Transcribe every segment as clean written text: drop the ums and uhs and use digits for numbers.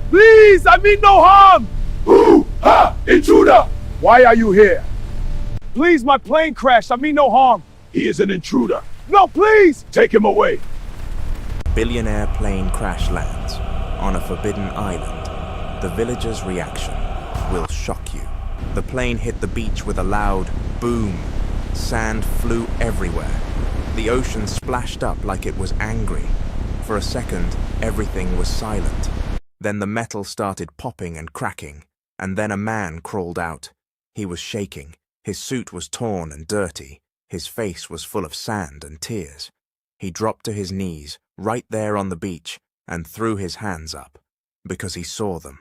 Please, I mean no harm! Who? Ha! Intruder! Why are you here? Please, my plane crashed. I mean no harm. He is an intruder. No, please! Take him away. Billionaire plane crash lands on a forbidden island. The villagers' reaction will shock you. The plane hit the beach with a loud boom. Sand flew everywhere. The ocean splashed up like it was angry. For a second, everything was silent. Then the metal started popping and cracking, and then a man crawled out. He was shaking. His suit was torn and dirty. His face was full of sand and tears. He dropped to his knees, right there on the beach, and threw his hands up, because he saw them.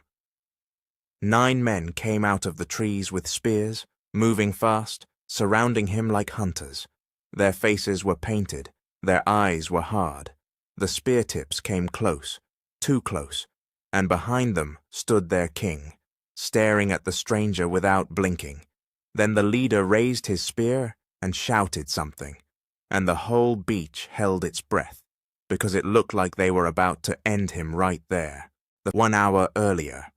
9 men came out of the trees with spears, moving fast, surrounding him like hunters. Their faces were painted, their eyes were hard. The spear tips came close, too close, and behind them stood their king, staring at the stranger without blinking. Then the leader raised his spear and shouted something, and the whole beach held its breath, because it looked like they were about to end him right there, 1 hour earlier.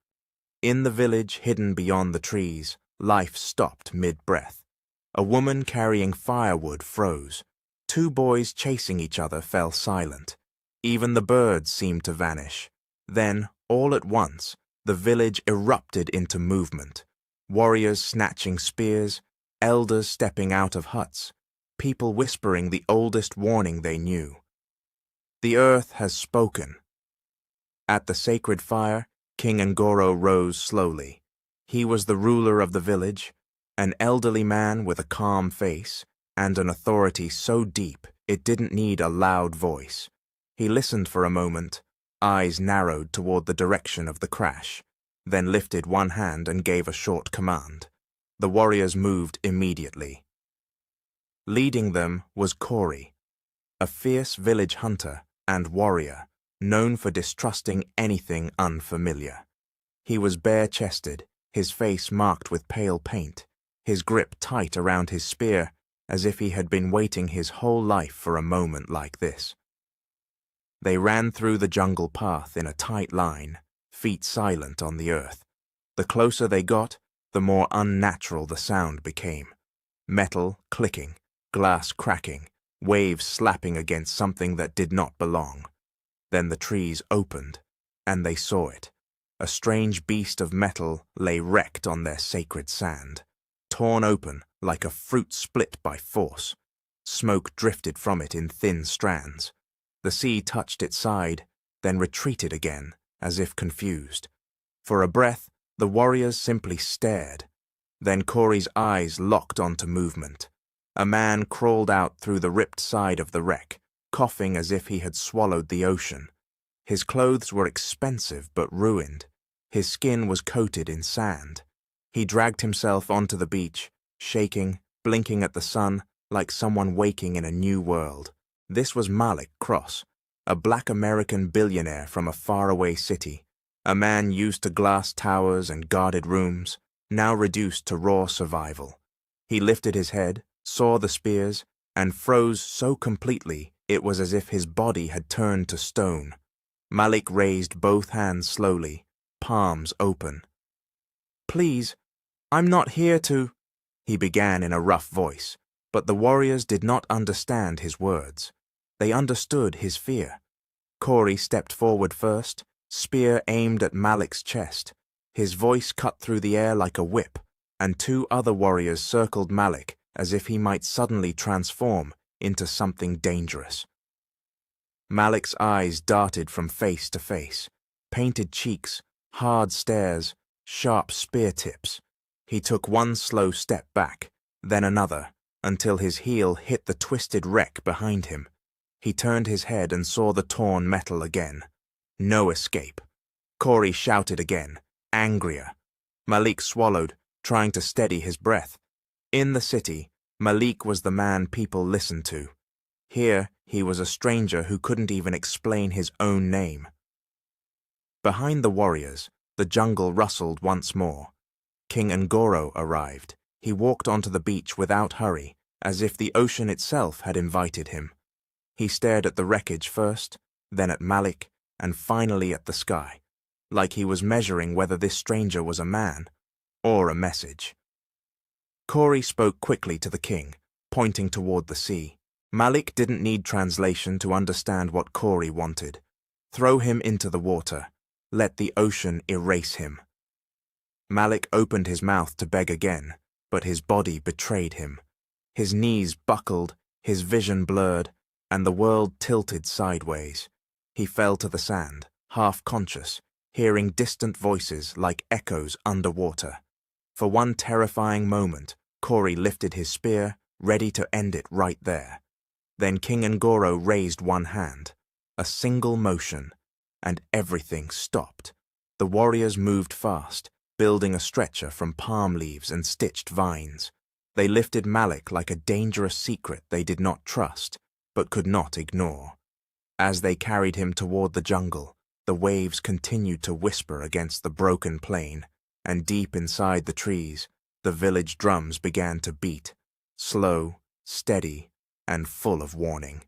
In the village hidden beyond the trees, life stopped mid-breath. A woman carrying firewood froze. 2 boys chasing each other fell silent. Even the birds seemed to vanish. Then, all at once, the village erupted into movement. Warriors snatching spears, elders stepping out of huts, people whispering the oldest warning they knew. The earth has spoken. At the sacred fire, King Ngoro rose slowly. He was the ruler of the village, an elderly man with a calm face and an authority so deep it didn't need a loud voice. He listened for a moment, eyes narrowed toward the direction of the crash, then lifted one hand and gave a short command. The warriors moved immediately. Leading them was Corey, a fierce village hunter and warrior, known for distrusting anything unfamiliar. He was bare-chested, his face marked with pale paint, his grip tight around his spear, as if he had been waiting his whole life for a moment like this. They ran through the jungle path in a tight line, feet silent on the earth. The closer they got, the more unnatural the sound became. Metal clicking, glass cracking, waves slapping against something that did not belong. Then the trees opened, and they saw it. A strange beast of metal lay wrecked on their sacred sand, torn open like a fruit split by force. Smoke drifted from it in thin strands. The sea touched its side, then retreated again, as if confused. For a breath, the warriors simply stared. Then Corey's eyes locked onto movement. A man crawled out through the ripped side of the wreck, coughing as if he had swallowed the ocean. His clothes were expensive but ruined. His skin was coated in sand. He dragged himself onto the beach, shaking, blinking at the sun, like someone waking in a new world. This was Malik, a black American billionaire from a faraway city, a man used to glass towers and guarded rooms, now reduced to raw survival. He lifted his head, saw the spears, and froze so completely it was as if his body had turned to stone. Malik raised both hands slowly, palms open. "Please, I'm not here to," he began in a rough voice, but the warriors did not understand his words. They understood his fear. Corey stepped forward first, spear aimed at Malik's chest. His voice cut through the air like a whip, and 2 other warriors circled Malik as if he might suddenly transform into something dangerous. Malik's eyes darted from face to face, painted cheeks, hard stares, sharp spear tips. He took one slow step back, then another, until his heel hit the twisted wreck behind him. He turned his head and saw the torn metal again. No escape. Corey shouted again, angrier. Malik swallowed, trying to steady his breath. In the city, Malik was the man people listened to. Here, he was a stranger who couldn't even explain his own name. Behind the warriors, the jungle rustled once more. King Ngoro arrived. He walked onto the beach without hurry, as if the ocean itself had invited him. He stared at the wreckage first, then at Malik, and finally at the sky. like he was measuring whether this stranger was a man or a message. Corey spoke quickly to the king, pointing toward the sea. Malik didn't need translation to understand what Corey wanted. Throw him into the water. Let the ocean erase him. Malik opened his mouth to beg again, but his body betrayed him. His knees buckled, his vision blurred, and the world tilted sideways. He fell to the sand, half conscious, hearing distant voices like echoes underwater. For one terrifying moment, Corey lifted his spear, ready to end it right there. Then King Ngoro raised one hand. A single motion, and everything stopped. The warriors moved fast, building a stretcher from palm leaves and stitched vines. They lifted Malik like a dangerous secret they did not trust, but could not ignore. As they carried him toward the jungle, the waves continued to whisper against the broken plain, and deep inside the trees, the village drums began to beat, slow, steady, and full of warning.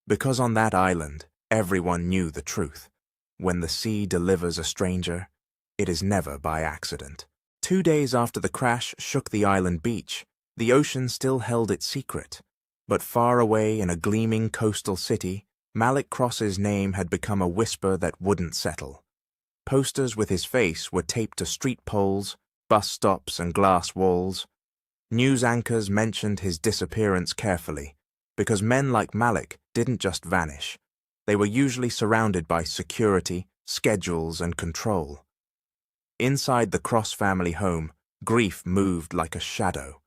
Because on that island, everyone knew the truth. When the sea delivers a stranger, it is never by accident. 2 days after the crash shook the island beach, the ocean still held its secret. But far away in a gleaming coastal city, Malik Cross's name had become a whisper that wouldn't settle. Posters with his face were taped to street poles, bus stops, and glass walls. News anchors mentioned his disappearance carefully, because men like Malik didn't just vanish. They were usually surrounded by security, schedules, and control. Inside the Cross family home, grief moved like a shadow.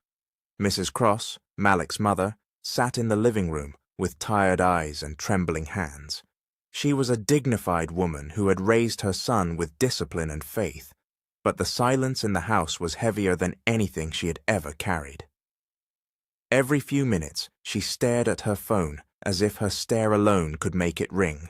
Mrs. Cross, Malik's mother, sat in the living room with tired eyes and trembling hands. She was a dignified woman who had raised her son with discipline and faith, but the silence in the house was heavier than anything she had ever carried. Every few minutes, she stared at her phone as if her stare alone could make it ring.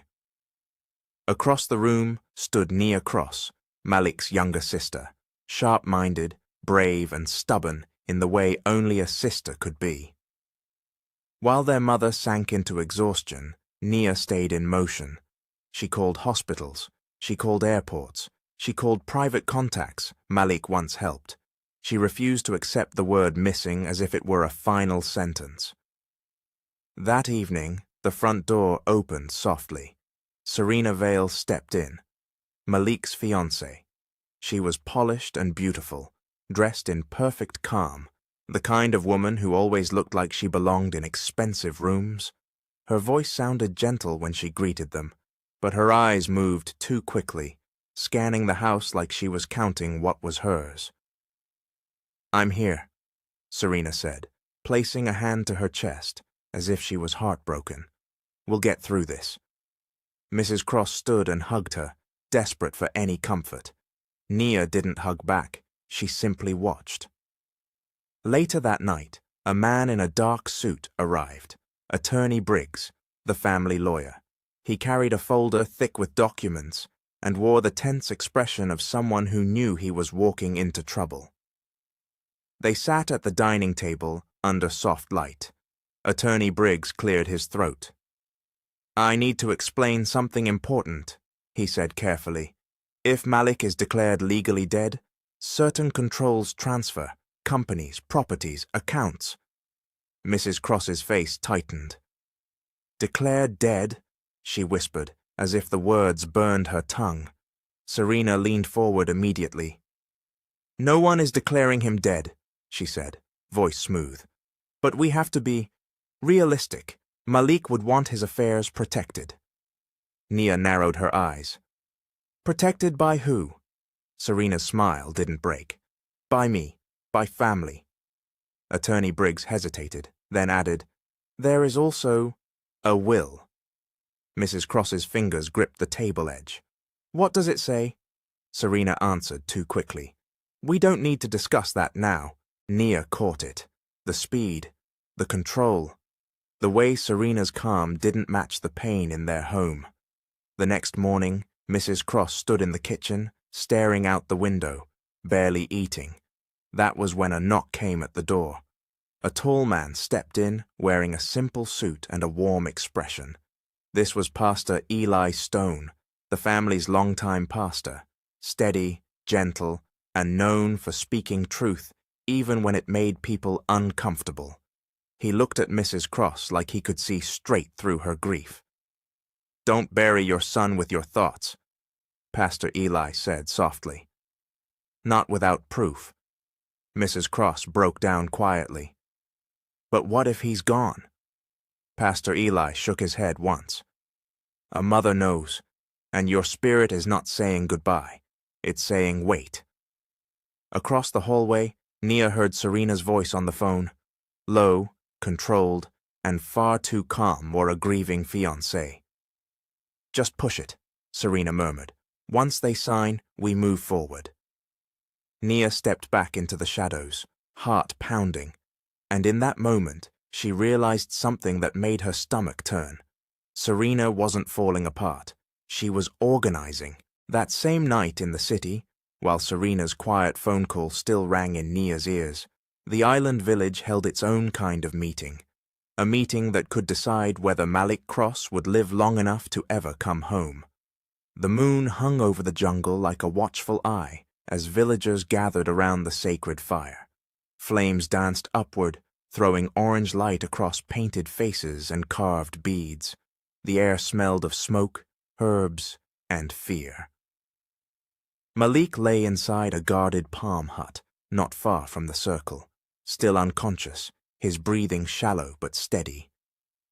Across the room stood Nia Cross, Malik's younger sister, sharp-minded, brave, and stubborn in the way only a sister could be. While their mother sank into exhaustion, Nia stayed in motion. She called hospitals, she called airports, she called private contacts Malik once helped. She refused to accept the word missing as if it were a final sentence. That evening, the front door opened softly. Serena Vale stepped in. Malik's fiancée. She was polished and beautiful, dressed in perfect calm, the kind of woman who always looked like she belonged in expensive rooms. Her voice sounded gentle when she greeted them, but her eyes moved too quickly, scanning the house like she was counting what was hers. "I'm here," Serena said, placing a hand to her chest, as if she was heartbroken. "We'll get through this." Mrs. Cross stood and hugged her, desperate for any comfort. Nia didn't hug back, she simply watched. Later that night, a man in a dark suit arrived, Attorney Briggs, the family lawyer. He carried a folder thick with documents and wore the tense expression of someone who knew he was walking into trouble. They sat at the dining table under soft light. Attorney Briggs cleared his throat. "I need to explain something important," he said carefully. "If Malik is declared legally dead, certain controls transfer, companies, properties, accounts." Mrs. Cross's face tightened. "Declared dead?" she whispered, as if the words burned her tongue. Serena leaned forward immediately. "No one is declaring him dead," she said, voice smooth. "But we have to be realistic. Malik would want his affairs protected." Nia narrowed her eyes. "Protected by who?" Serena's smile didn't break. "By me. By family." Attorney Briggs hesitated, then added, "There is also a will." Mrs. Cross's fingers gripped the table edge. "What does it say?" Serena answered too quickly. "We don't need to discuss that now." Nia caught it. The speed, the control. The way Serena's calm didn't match the pain in their home. The next morning, Mrs. Cross stood in the kitchen, staring out the window, barely eating. That was when a knock came at the door. A tall man stepped in, wearing a simple suit and a warm expression. This was Pastor Eli Stone, the the family's longtime pastor, steady, gentle, and known for speaking truth even when it made people uncomfortable. He looked at Mrs. Cross like he could see straight through her grief. "Don't bury your son with your thoughts," Pastor Eli said softly. "Not without proof." Mrs. Cross broke down quietly. "But what if he's gone?" Pastor Eli shook his head once. "A mother knows, and your spirit is not saying goodbye. It's saying wait." Across the hallway, Nia heard Serena's voice on the phone, low, controlled, and far too calm for a grieving fiancé. "Just push it," Serena murmured. "Once they sign, we move forward." Nia stepped back into the shadows, heart pounding, and in that moment, she realized something that made her stomach turn. Serena wasn't falling apart. She was organizing. That same night in the city, while Serena's quiet phone call still rang in Nia's ears, the island village held its own kind of meeting. A meeting that could decide whether Malik Cross would live long enough to ever come home. The moon hung over the jungle like a watchful eye as villagers gathered around the sacred fire. Flames danced upward, throwing orange light across painted faces and carved beads. The air smelled of smoke, herbs, and fear. Malik lay inside a guarded palm hut, not far from the circle, still unconscious, his breathing shallow but steady.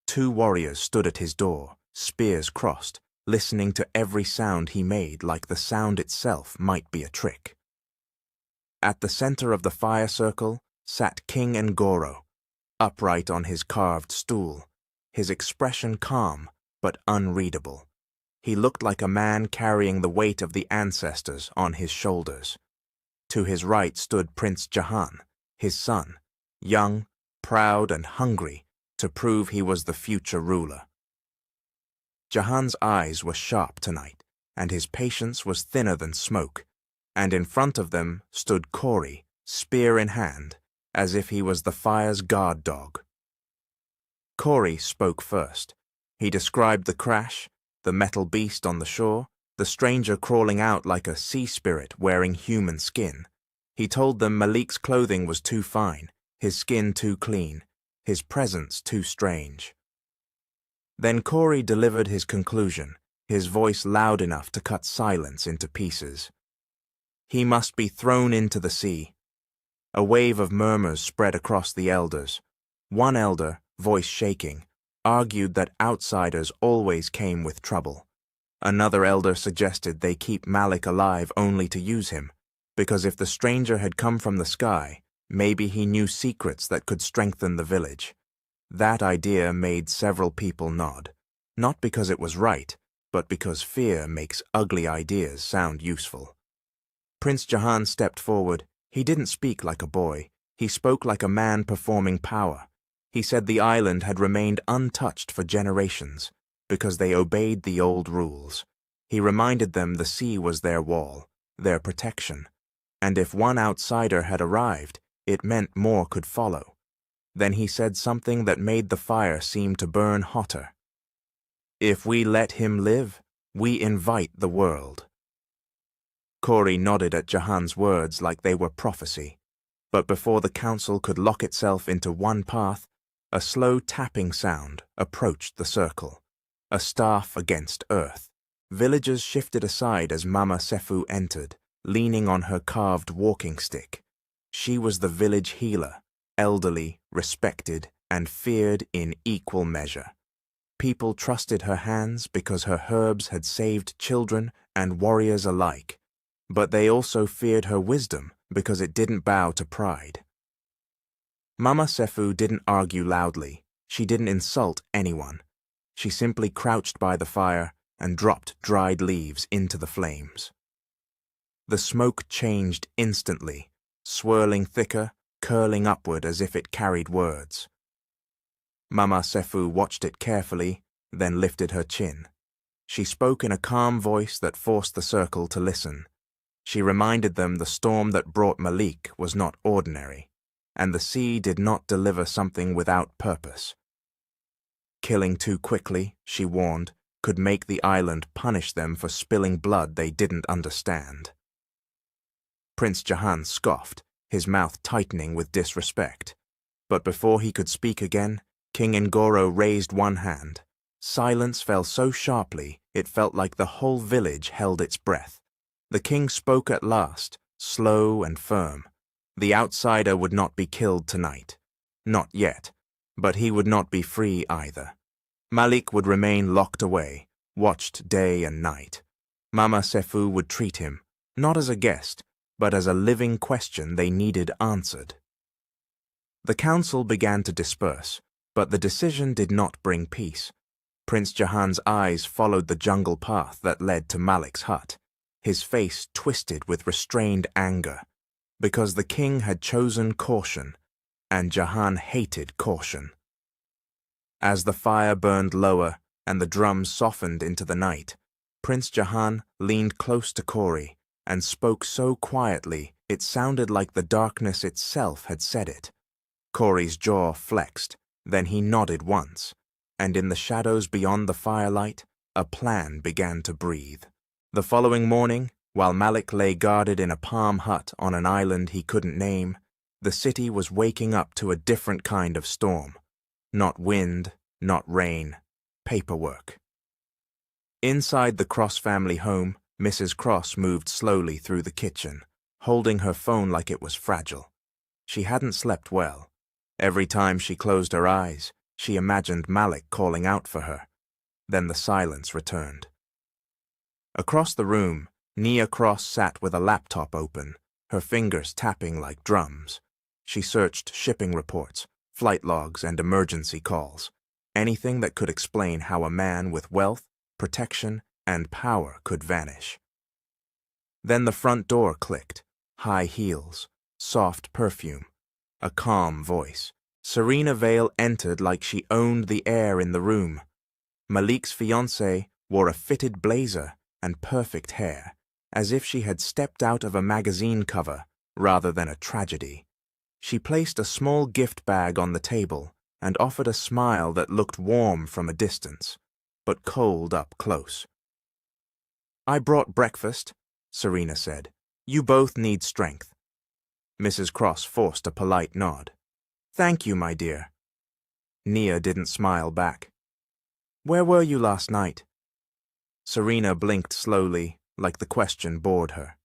2 warriors stood at his door, spears crossed, listening to every sound he made like the sound itself might be a trick. At the center of the fire circle sat King Ngoro, upright on his carved stool, his expression calm but unreadable. He looked like a man carrying the weight of the ancestors on his shoulders. To his right stood Prince Jahan, his son, young, proud, and hungry to prove he was the future ruler. Jahan's eyes were sharp tonight, and his patience was thinner than smoke, and in front of them stood Corey, spear in hand, as if he was the fire's guard dog. Corey spoke first. He described the crash, the metal beast on the shore, the stranger crawling out like a sea spirit wearing human skin. He told them Malik's clothing was too fine, his skin too clean, his presence too strange. Then Corey delivered his conclusion, his voice loud enough to cut silence into pieces. "He must be thrown into the sea." A wave of murmurs spread across the elders. One elder, voice shaking, argued that outsiders always came with trouble. Another elder suggested they keep Malik alive only to use him, because if the stranger had come from the sky, maybe he knew secrets that could strengthen the village. That idea made several people nod, not because it was right, but because fear makes ugly ideas sound useful. Prince Jahan stepped forward. He didn't speak like a boy. He spoke like a man performing power. He said the island had remained untouched for generations because they obeyed the old rules. He reminded them the sea was their wall, their protection, and if one outsider had arrived, it meant more could follow. Then he said something that made the fire seem to burn hotter. "If we let him live, we invite the world." Corey nodded at Jahan's words like they were prophecy, but before the council could lock itself into one path, a slow tapping sound approached the circle, a staff against earth. Villagers shifted aside as Mama Sefu entered, leaning on her carved walking stick. She was the village healer, elderly, respected, and feared in equal measure. People trusted her hands because her herbs had saved children and warriors alike, but they also feared her wisdom because it didn't bow to pride. Mama Sefu didn't argue loudly. She didn't insult anyone. She simply crouched by the fire and dropped dried leaves into the flames. The smoke changed instantly, swirling thicker, curling upward as if it carried words. Mama Sefu watched it carefully, then lifted her chin. She spoke in a calm voice that forced the circle to listen. She reminded them the storm that brought Malik was not ordinary, and the sea did not deliver something without purpose. Killing too quickly, she warned, could make the island punish them for spilling blood they didn't understand. Prince Jahan scoffed, his mouth tightening with disrespect. But before he could speak again, King Ngoro raised one hand. Silence fell so sharply it felt like the whole village held its breath. The king spoke at last, slow and firm. The outsider would not be killed tonight. Not yet, but he would not be free either. Malik would remain locked away, watched day and night. Mama Sefu would treat him, not as a guest, but as a living question they needed answered. The council began to disperse, but the decision did not bring peace. Prince Jahan's eyes followed the jungle path that led to Malik's hut, his face twisted with restrained anger, because the king had chosen caution, and Jahan hated caution. As the fire burned lower and the drums softened into the night, Prince Jahan leaned close to Corey and spoke so quietly it sounded like the darkness itself had said it. Corey's jaw flexed, then he nodded once, and in the shadows beyond the firelight, a plan began to breathe. The following morning, while Malik lay guarded in a palm hut on an island he couldn't name, the city was waking up to a different kind of storm. Not wind, not rain, paperwork. Inside the Cross family home, Mrs. Cross moved slowly through the kitchen, holding her phone like it was fragile. She hadn't slept well. Every time she closed her eyes, she imagined Malik calling out for her. Then the silence returned. Across the room, Nia Cross sat with a laptop open, her fingers tapping like drums. She searched shipping reports, flight logs, and emergency calls, anything that could explain how a man with wealth, protection, and power could vanish. Then the front door clicked, high heels, soft perfume, a calm voice. Serena Vale entered like she owned the air in the room. Malik's fiancée wore a fitted blazer and perfect hair, as if she had stepped out of a magazine cover rather than a tragedy. She placed a small gift bag on the table and offered a smile that looked warm from a distance, but cold up close. "I brought breakfast," Serena said. "You both need strength." Mrs. Cross forced a polite nod. "Thank you, my dear." Nia didn't smile back. "Where were you last night?" Serena blinked slowly, like the question bored her.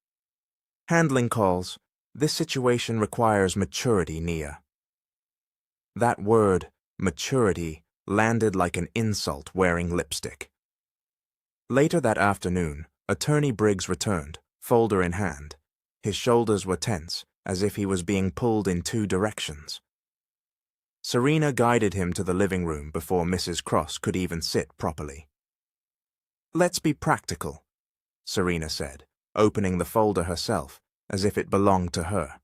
"Handling calls. This situation requires maturity, Nia." That word, maturity, landed like an insult wearing lipstick. Later that afternoon, Attorney Briggs returned, folder in hand. His shoulders were tense, as if he was being pulled in two directions. Serena guided him to the living room before Mrs. Cross could even sit properly. "Let's be practical," Serena said, opening the folder herself, as if it belonged to her.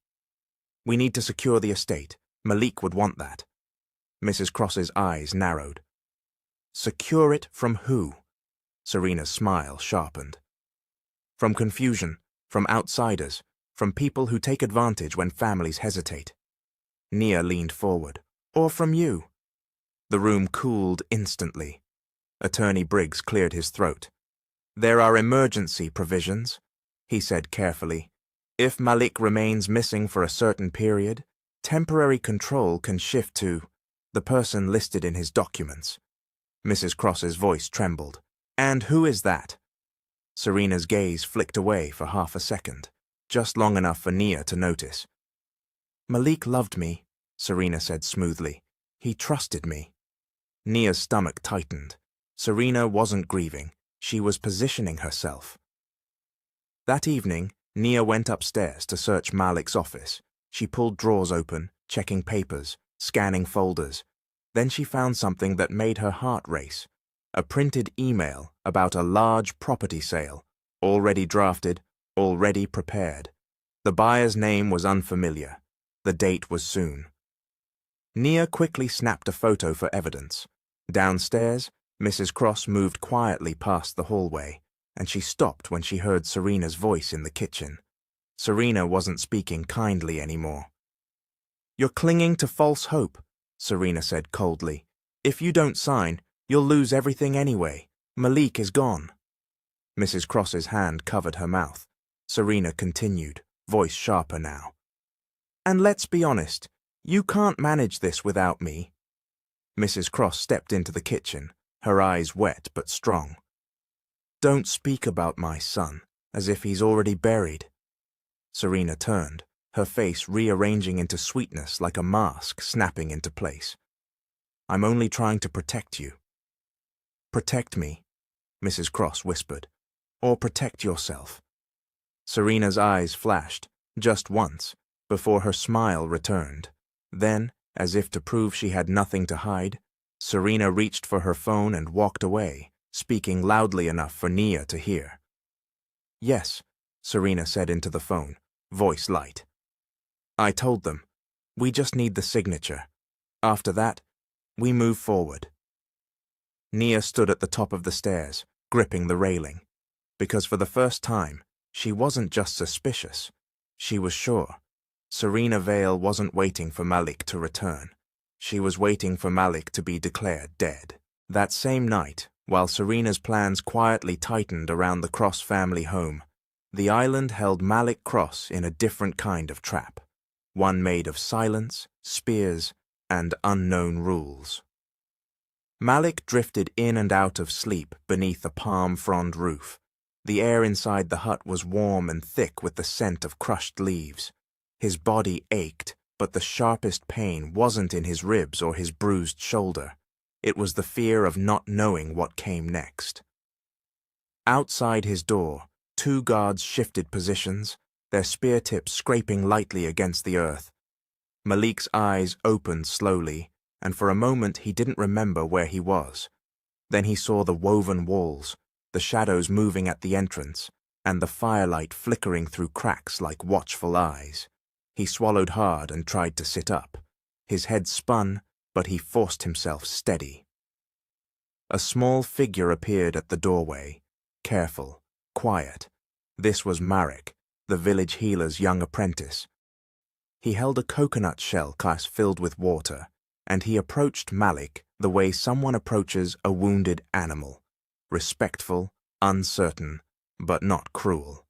"We need to secure the estate. Malik would want that." Mrs. Cross's eyes narrowed. "Secure it from who?" Serena's smile sharpened. "From confusion, from outsiders, from people who take advantage when families hesitate." Nia leaned forward. "Or from you." The room cooled instantly. Attorney Briggs cleared his throat. "There are emergency provisions," he said carefully. "If Malik remains missing for a certain period, temporary control can shift to the person listed in his documents." Mrs. Cross's voice trembled. "And who is that?" Serena's gaze flicked away for half a second, just long enough for Nia to notice. "Malik loved me," Serena said smoothly. "He trusted me." Nia's stomach tightened. Serena wasn't grieving. She was positioning herself. That evening, Nia went upstairs to search Malik's office. She pulled drawers open, checking papers, scanning folders. Then she found something that made her heart race. A printed email about a large property sale, already drafted, already prepared. The buyer's name was unfamiliar. The date was soon. Nia quickly snapped a photo for evidence. Downstairs, Mrs. Cross moved quietly past the hallway, and she stopped when she heard Serena's voice in the kitchen. Serena wasn't speaking kindly anymore. "You're clinging to false hope," Serena said coldly. "If you don't sign, you'll lose everything anyway. Malik is gone. Mrs. Cross's hand covered her mouth. Serena continued, voice sharper now. And let's be honest, you can't manage this without me. Mrs. Cross stepped into the kitchen, her eyes wet but strong. Don't speak about my son, as if he's already buried. Serena turned, her face rearranging into sweetness like a mask snapping into place. I'm only trying to protect you. Protect me, Mrs. Cross whispered, or protect yourself. Serena's eyes flashed, just once, before her smile returned. Then, as if to prove she had nothing to hide, Serena reached for her phone and walked away, speaking loudly enough for Nia to hear. Yes, Serena said into the phone, voice light. I told them. We just need the signature. After that, we move forward. Nia stood at the top of the stairs, gripping the railing, because for the first time, she wasn't just suspicious. She was sure. Serena Vale wasn't waiting for Malik to return. She was waiting for Malik to be declared dead. That same night, while Serena's plans quietly tightened around the Cross family home, the island held Malik Cross in a different kind of trap, one made of silence, spears, and unknown rules. Malik drifted in and out of sleep beneath a palm frond roof. The air inside the hut was warm and thick with the scent of crushed leaves. His body ached, but the sharpest pain wasn't in his ribs or his bruised shoulder. It was the fear of not knowing what came next. Outside his door, 2 guards shifted positions, their spear tips scraping lightly against the earth. Malik's eyes opened slowly, and for a moment he didn't remember where he was. Then he saw the woven walls, the shadows moving at the entrance, and the firelight flickering through cracks like watchful eyes. He swallowed hard and tried to sit up. His head spun, but he forced himself steady. A small figure appeared at the doorway, careful, quiet. This was Malik, the village healer's young apprentice. He held a coconut shell glass filled with water, and he approached Malik the way someone approaches a wounded animal, respectful, uncertain, but not cruel.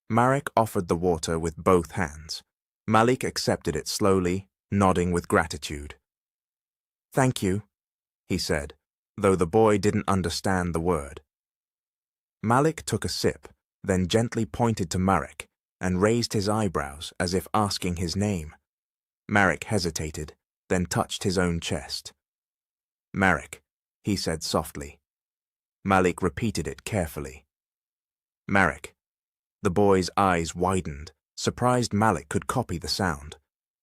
Malik offered the water with both hands. Malik accepted it slowly, nodding with gratitude. Thank you, he said, though the boy didn't understand the word. Malik took a sip, then gently pointed to Malik and raised his eyebrows as if asking his name. Malik hesitated, then touched his own chest. Malik, he said softly. Malik repeated it carefully. Malik. The boy's eyes widened, surprised Malik could copy the sound.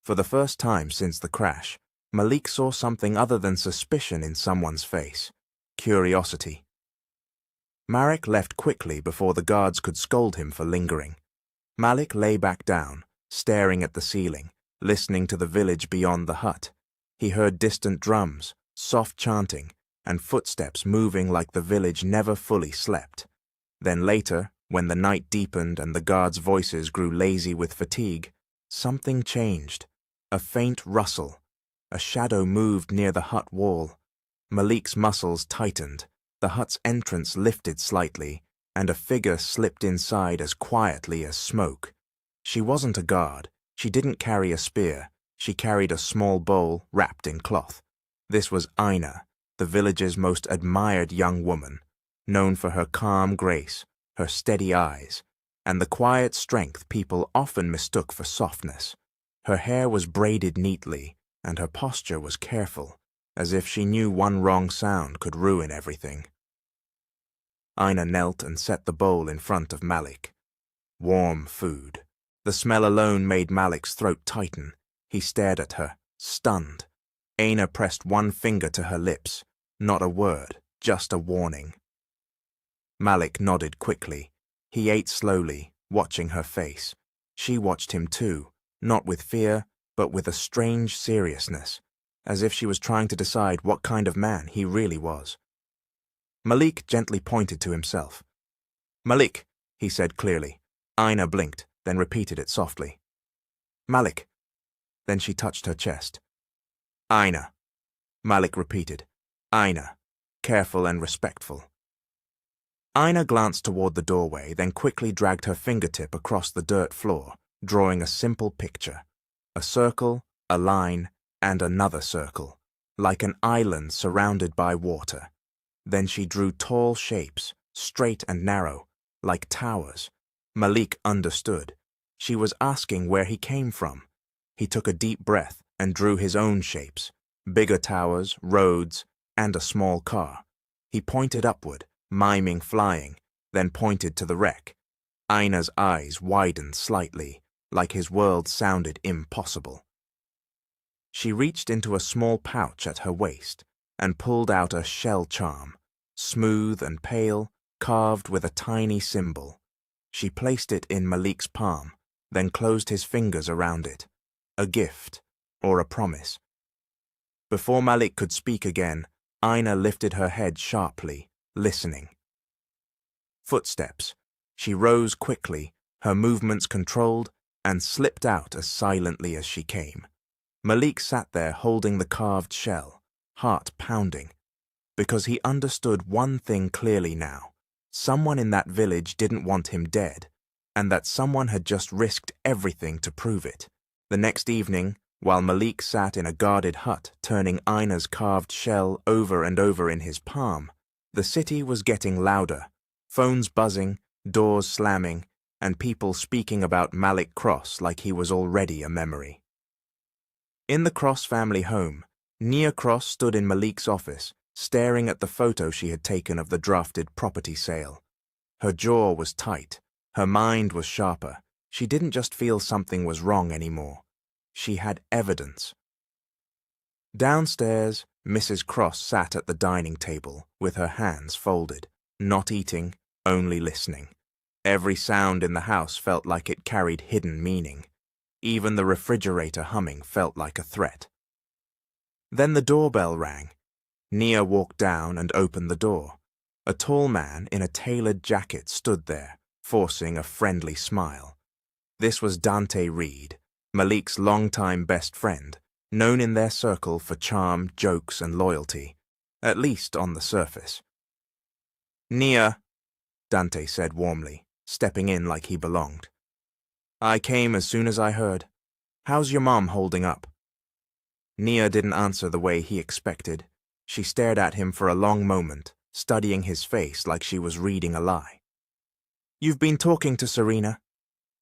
For the first time since the crash, Malik saw something other than suspicion in someone's face. Curiosity. Malik left quickly before the guards could scold him for lingering. Malik lay back down, staring at the ceiling, listening to the village beyond the hut. He heard distant drums, soft chanting, and footsteps moving like the village never fully slept. Then later, when the night deepened and the guards' voices grew lazy with fatigue, something changed. A faint rustle. A shadow moved near the hut wall. Malik's muscles tightened, the hut's entrance lifted slightly, and a figure slipped inside as quietly as smoke. She wasn't a guard. She didn't carry a spear. She carried a small bowl wrapped in cloth. This was Aina, the village's most admired young woman, known for her calm grace, her steady eyes, and the quiet strength people often mistook for softness. Her hair was braided neatly, and her posture was careful, as if she knew one wrong sound could ruin everything. Aina knelt and set the bowl in front of Malik. Warm food. The smell alone made Malik's throat tighten. He stared at her, stunned. Aina pressed one finger to her lips. Not a word, just a warning. Malik nodded quickly. He ate slowly, watching her face. She watched him too, not with fear, but with a strange seriousness, as if she was trying to decide what kind of man he really was. Malik gently pointed to himself. Malik, he said clearly. Aina blinked, then repeated it softly. Malik. Then she touched her chest. Aina. Malik repeated. Aina. careful and respectful. Ina glanced toward the doorway, then quickly dragged her fingertip across the dirt floor, drawing a simple picture. A circle, a line, and another circle, like an island surrounded by water. Then she drew tall shapes, straight and narrow, like towers. Malik understood. She was asking where he came from. He took a deep breath and drew his own shapes, bigger towers, roads, and a small car. He pointed upward, miming flying, then pointed to the wreck. Ina's eyes widened slightly, like his world sounded impossible. She reached into a small pouch at her waist and pulled out a shell charm, smooth and pale, carved with a tiny symbol. She placed it in Malik's palm, then closed his fingers around it. A gift, or a promise. Before Malik could speak again, Ina lifted her head sharply, listening. Footsteps. She rose quickly, her movements controlled, and slipped out as silently as she came. Malik sat there holding the carved shell, heart pounding, because he understood one thing clearly now. Someone in that village didn't want him dead, and that someone had just risked everything to prove it. The next evening, while Malik sat in a guarded hut turning Ina's carved shell over and over in his palm, the city was getting louder, phones buzzing, doors slamming, and people speaking about Malik Cross like he was already a memory. In the Cross family home, Nia Cross stood in Malik's office, staring at the photo she had taken of the drafted property sale. Her jaw was tight, her mind was sharper. She didn't just feel something was wrong anymore. She had evidence. Downstairs, Mrs. Cross sat at the dining table with her hands folded, not eating, only listening. Every sound in the house felt like it carried hidden meaning. Even the refrigerator humming felt like a threat. Then the doorbell rang. Nia walked down and opened the door. A tall man in a tailored jacket stood there, forcing a friendly smile. This was Dante Reed, Malik's longtime best friend, known in their circle for charm, jokes, and loyalty, at least on the surface. "Nia," Dante said warmly, stepping in like he belonged. "I came as soon as I heard. How's your mom holding up?" Nia didn't answer the way he expected. She stared at him for a long moment, studying his face like she was reading a lie. "You've been talking to Serena,"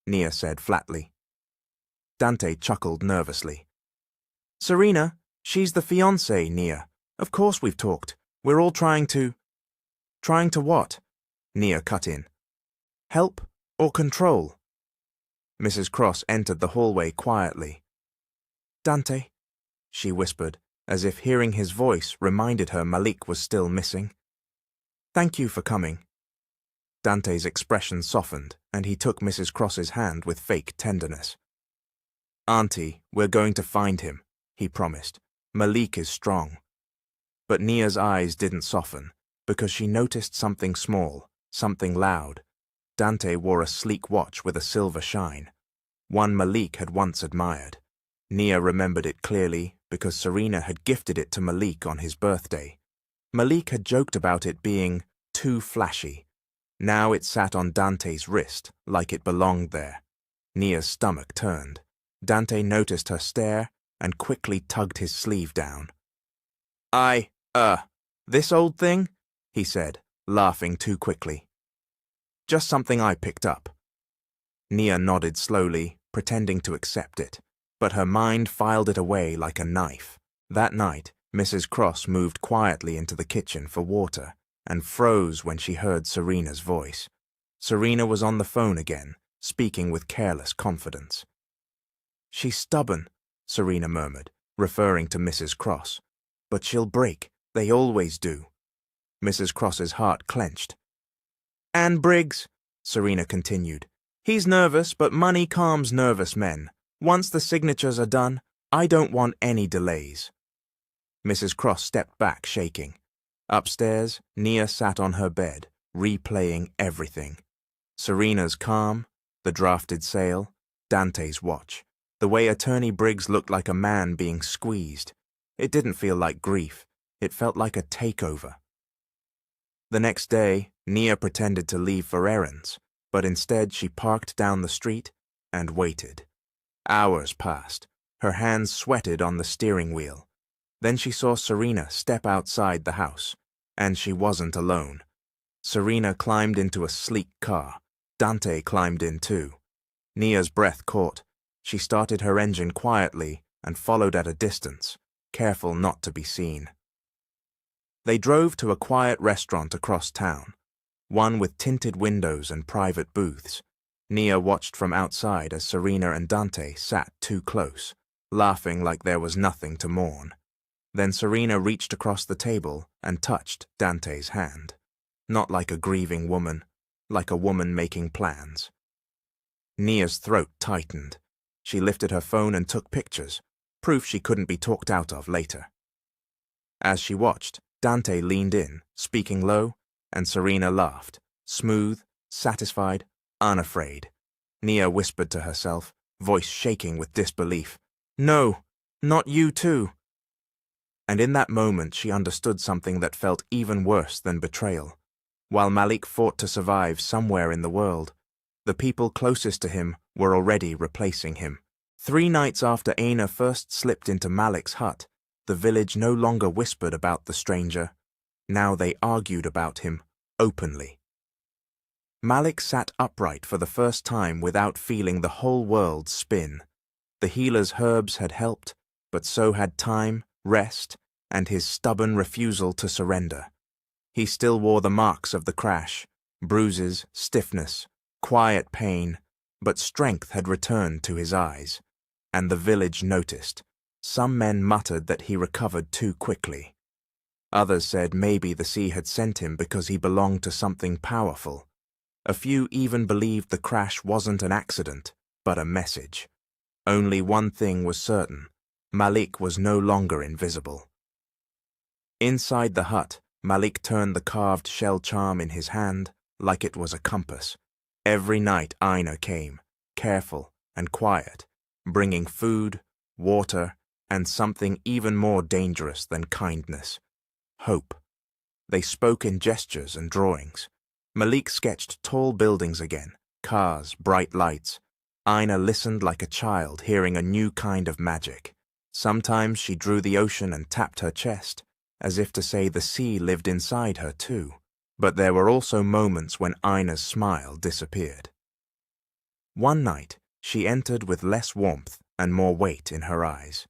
Nia said flatly. Dante chuckled nervously. "Serena, she's the fiancée, Nia. Of course we've talked. We're all trying to..." "Trying to what?" Nia cut in. "Help or control?" Mrs. Cross entered the hallway quietly. "Dante," she whispered, as if hearing his voice reminded her Malik was still missing. "Thank you for coming." Dante's expression softened, and he took Mrs. Cross's hand with fake tenderness. "Auntie, we're going to find him," he promised. "Malik is strong." But Nia's eyes didn't soften, because she noticed something small, something loud. Dante wore a sleek watch with a silver shine, one Malik had once admired. Nia remembered it clearly because Serena had gifted it to Malik on his birthday. Malik had joked about it being too flashy. Now it sat on Dante's wrist, like it belonged there. Nia's stomach turned. Dante noticed her stare and quickly tugged his sleeve down. This old thing?" he said, laughing too quickly. "Just something I picked up." Nia nodded slowly, pretending to accept it, but her mind filed it away like a knife. That night, Mrs. Cross moved quietly into the kitchen for water and froze when she heard Serena's voice. Serena was on the phone again, speaking with careless confidence. "She's stubborn," Serena murmured, referring to Mrs. Cross. "But she'll break. They always do." Mrs. Cross's heart clenched. "And Briggs," Serena continued. "He's nervous, but money calms nervous men. Once the signatures are done, I don't want any delays." Mrs. Cross stepped back, shaking. Upstairs, Nia sat on her bed, replaying everything. Serena's calm, the drafted sale, Dante's watch. The way Attorney Briggs looked like a man being squeezed. It didn't feel like grief. It felt like a takeover. The next day, Nia pretended to leave for errands, but instead she parked down the street and waited. Hours passed. Her hands sweated on the steering wheel. Then she saw Serena step outside the house, and she wasn't alone. Serena climbed into a sleek car. Dante climbed in too. Nia's breath caught. She started her engine quietly and followed at a distance, careful not to be seen. They drove to a quiet restaurant across town, one with tinted windows and private booths. Nia watched from outside as Serena and Dante sat too close, laughing like there was nothing to mourn. Then Serena reached across the table and touched Dante's hand. Not like a grieving woman, like a woman making plans. Nia's throat tightened. She lifted her phone and took pictures, proof she couldn't be talked out of later. As she watched, Dante leaned in, speaking low, and Serena laughed, smooth, satisfied, unafraid. Nia whispered to herself, voice shaking with disbelief, "No, not you too." And in that moment she understood something that felt even worse than betrayal. While Malik fought to survive somewhere in the world, the people closest to him were already replacing him. 3 nights after Aina first slipped into Malik's hut, the village no longer whispered about the stranger. Now they argued about him, openly. Malik sat upright for the first time without feeling the whole world spin. The healer's herbs had helped, but so had time, rest, and his stubborn refusal to surrender. He still wore the marks of the crash, bruises, stiffness, quiet pain, but strength had returned to his eyes, and the village noticed. Some men muttered that he recovered too quickly. Others said maybe the sea had sent him because he belonged to something powerful. A few even believed the crash wasn't an accident, but a message. Only one thing was certain: Malik was no longer invisible. Inside the hut, Malik turned the carved shell charm in his hand like it was a compass. Every night Aina came, careful and quiet, bringing food, water, and something even more dangerous than kindness: hope. They spoke in gestures and drawings. Malik sketched tall buildings again, cars, bright lights. Aina listened like a child hearing a new kind of magic. Sometimes she drew the ocean and tapped her chest, as if to say the sea lived inside her too. But there were also moments when Aina's smile disappeared. One night, she entered with less warmth and more weight in her eyes.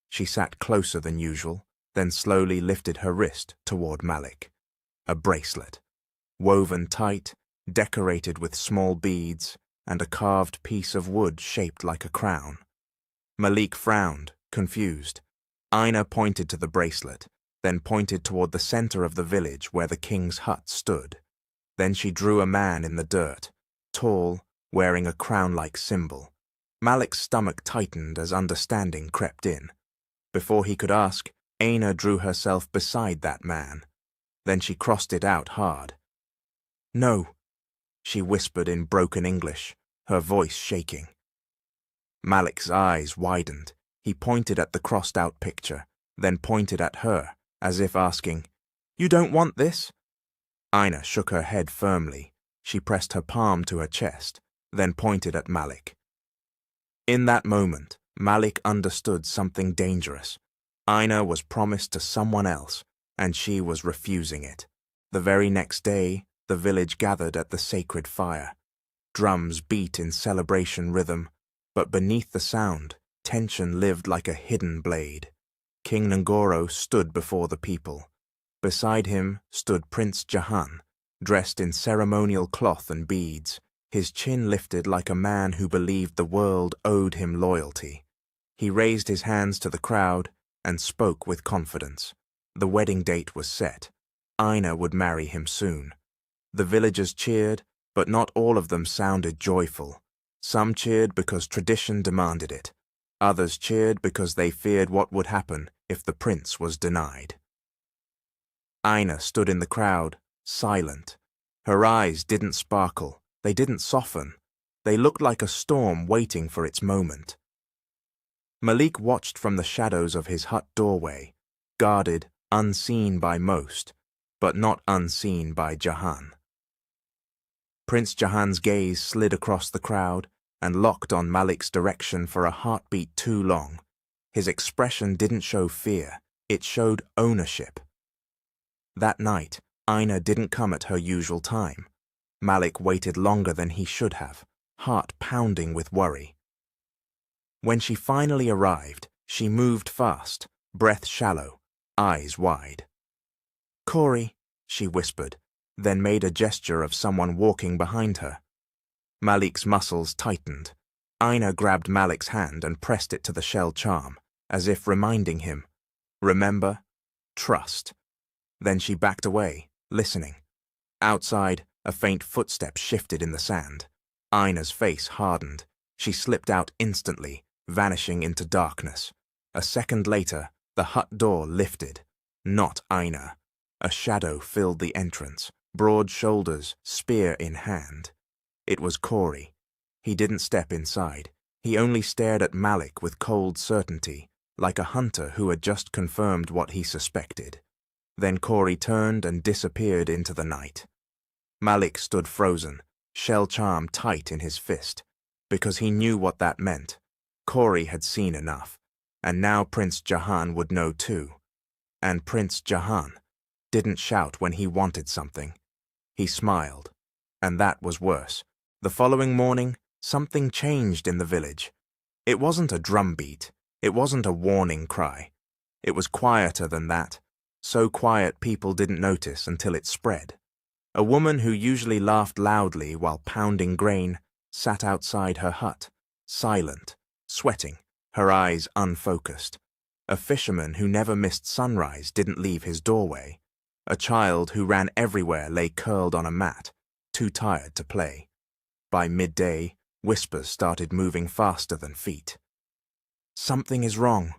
She sat closer than usual, then slowly lifted her wrist toward Malik. A bracelet, woven tight, decorated with small beads, and a carved piece of wood shaped like a crown. Malik frowned, confused. Aina pointed to the bracelet, then pointed toward the center of the village where the king's hut stood. Then she drew a man in the dirt, tall, wearing a crown-like symbol. Malik's stomach tightened as understanding crept in. Before he could ask, Aina drew herself beside that man. Then she crossed it out hard. "No," she whispered in broken English, her voice shaking. Malik's eyes widened. He pointed at the crossed-out picture, then pointed at her, as if asking, "You don't want this?" Aina shook her head firmly. She pressed her palm to her chest, then pointed at Malik. In that moment, Malik understood something dangerous. Aina was promised to someone else, and she was refusing it. The very next day, the village gathered at the sacred fire. Drums beat in celebration rhythm, but beneath the sound, tension lived like a hidden blade. King Ngoro stood before the people. Beside him stood Prince Jahan, dressed in ceremonial cloth and beads, his chin lifted like a man who believed the world owed him loyalty. He raised his hands to the crowd and spoke with confidence. The wedding date was set. Aina would marry him soon. The villagers cheered, but not all of them sounded joyful. Some cheered because tradition demanded it. Others cheered because they feared what would happen if the prince was denied. Aina stood in the crowd, silent. Her eyes didn't sparkle. They didn't soften. They looked like a storm waiting for its moment. Malik watched from the shadows of his hut doorway, guarded, unseen by most. but not unseen by Jahan. Prince Jahan's gaze slid across the crowd and locked on Malik's direction for a heartbeat too long. His expression didn't show fear, it showed ownership. That night, Aina didn't come at her usual time. Malik waited longer than he should have, heart pounding with worry. When she finally arrived, she moved fast, breath shallow, eyes wide. "Corey," she whispered, then made a gesture of someone walking behind her. Malik's muscles tightened. Aina grabbed Malik's hand and pressed it to the shell charm, as if reminding him, "Remember, trust." Then she backed away, listening. Outside, a faint footstep shifted in the sand. Aina's face hardened. She slipped out instantly, vanishing into darkness. A second later, the hut door lifted. Not Aina. A shadow filled the entrance, broad shoulders, spear in hand. It was Corey. He didn't step inside. He only stared at Malik with cold certainty, like a hunter who had just confirmed what he suspected. Then Corey turned and disappeared into the night. Malik stood frozen, shell charm tight in his fist, because he knew what that meant. Corey had seen enough, and now Prince Jahan would know too. And Prince Jahan didn't shout when he wanted something. He smiled, and that was worse. The following morning, something changed in the village. It wasn't a drumbeat. It wasn't a warning cry. It was quieter than that, so quiet people didn't notice until it spread. A woman who usually laughed loudly while pounding grain sat outside her hut, silent, sweating, her eyes unfocused. A fisherman who never missed sunrise didn't leave his doorway. A child who ran everywhere lay curled on a mat, too tired to play. By midday, whispers started moving faster than feet. Something is wrong.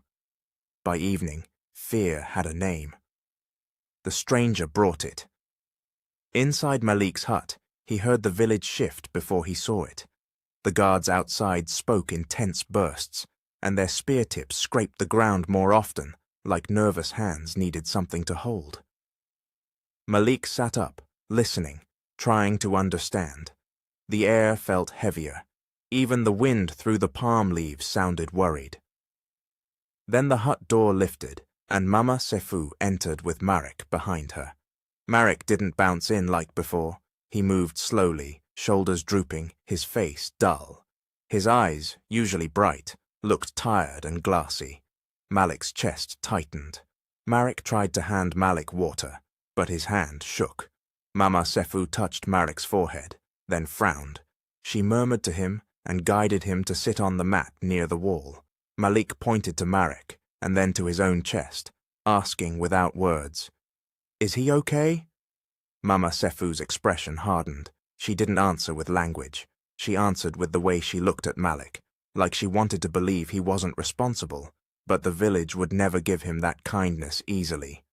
By evening, fear had a name. The stranger brought it. Inside Malik's hut, he heard the village shift before he saw it. The guards outside spoke in tense bursts, and their spear tips scraped the ground more often, like nervous hands needed something to hold. Malik sat up, listening, trying to understand. The air felt heavier. Even the wind through the palm leaves sounded worried. Then the hut door lifted, and Mama Sefu entered with Marek behind her. Marek didn't bounce in like before. He moved slowly, shoulders drooping, his face dull. His eyes, usually bright, looked tired and glassy. Malik's chest tightened. Marek tried to hand Malik water, but his hand shook. Mama Sefu touched Marek's forehead, then frowned. She murmured to him and guided him to sit on the mat near the wall. Malik pointed to Marek and then to his own chest, asking without words, "Is he okay?" Mama Sefu's expression hardened. She didn't answer with language. She answered with the way she looked at Malik, like she wanted to believe he wasn't responsible, but the village would never give him that kindness easily.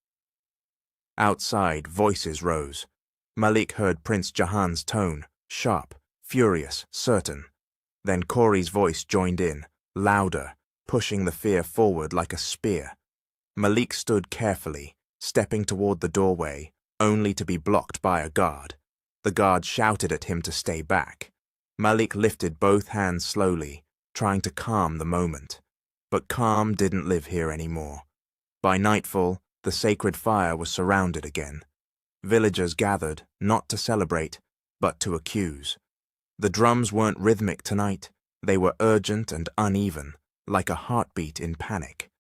Outside, voices rose. Malik heard Prince Jahan's tone, sharp, furious, certain. Then Corey's voice joined in, louder, pushing the fear forward like a spear. Malik stood carefully, stepping toward the doorway, only to be blocked by a guard. The guard shouted at him to stay back. Malik lifted both hands slowly, trying to calm the moment. But calm didn't live here anymore. By nightfall, the sacred fire was surrounded again. Villagers gathered, not to celebrate, but to accuse. The drums weren't rhythmic tonight. They were urgent and uneven, like a heartbeat in panic.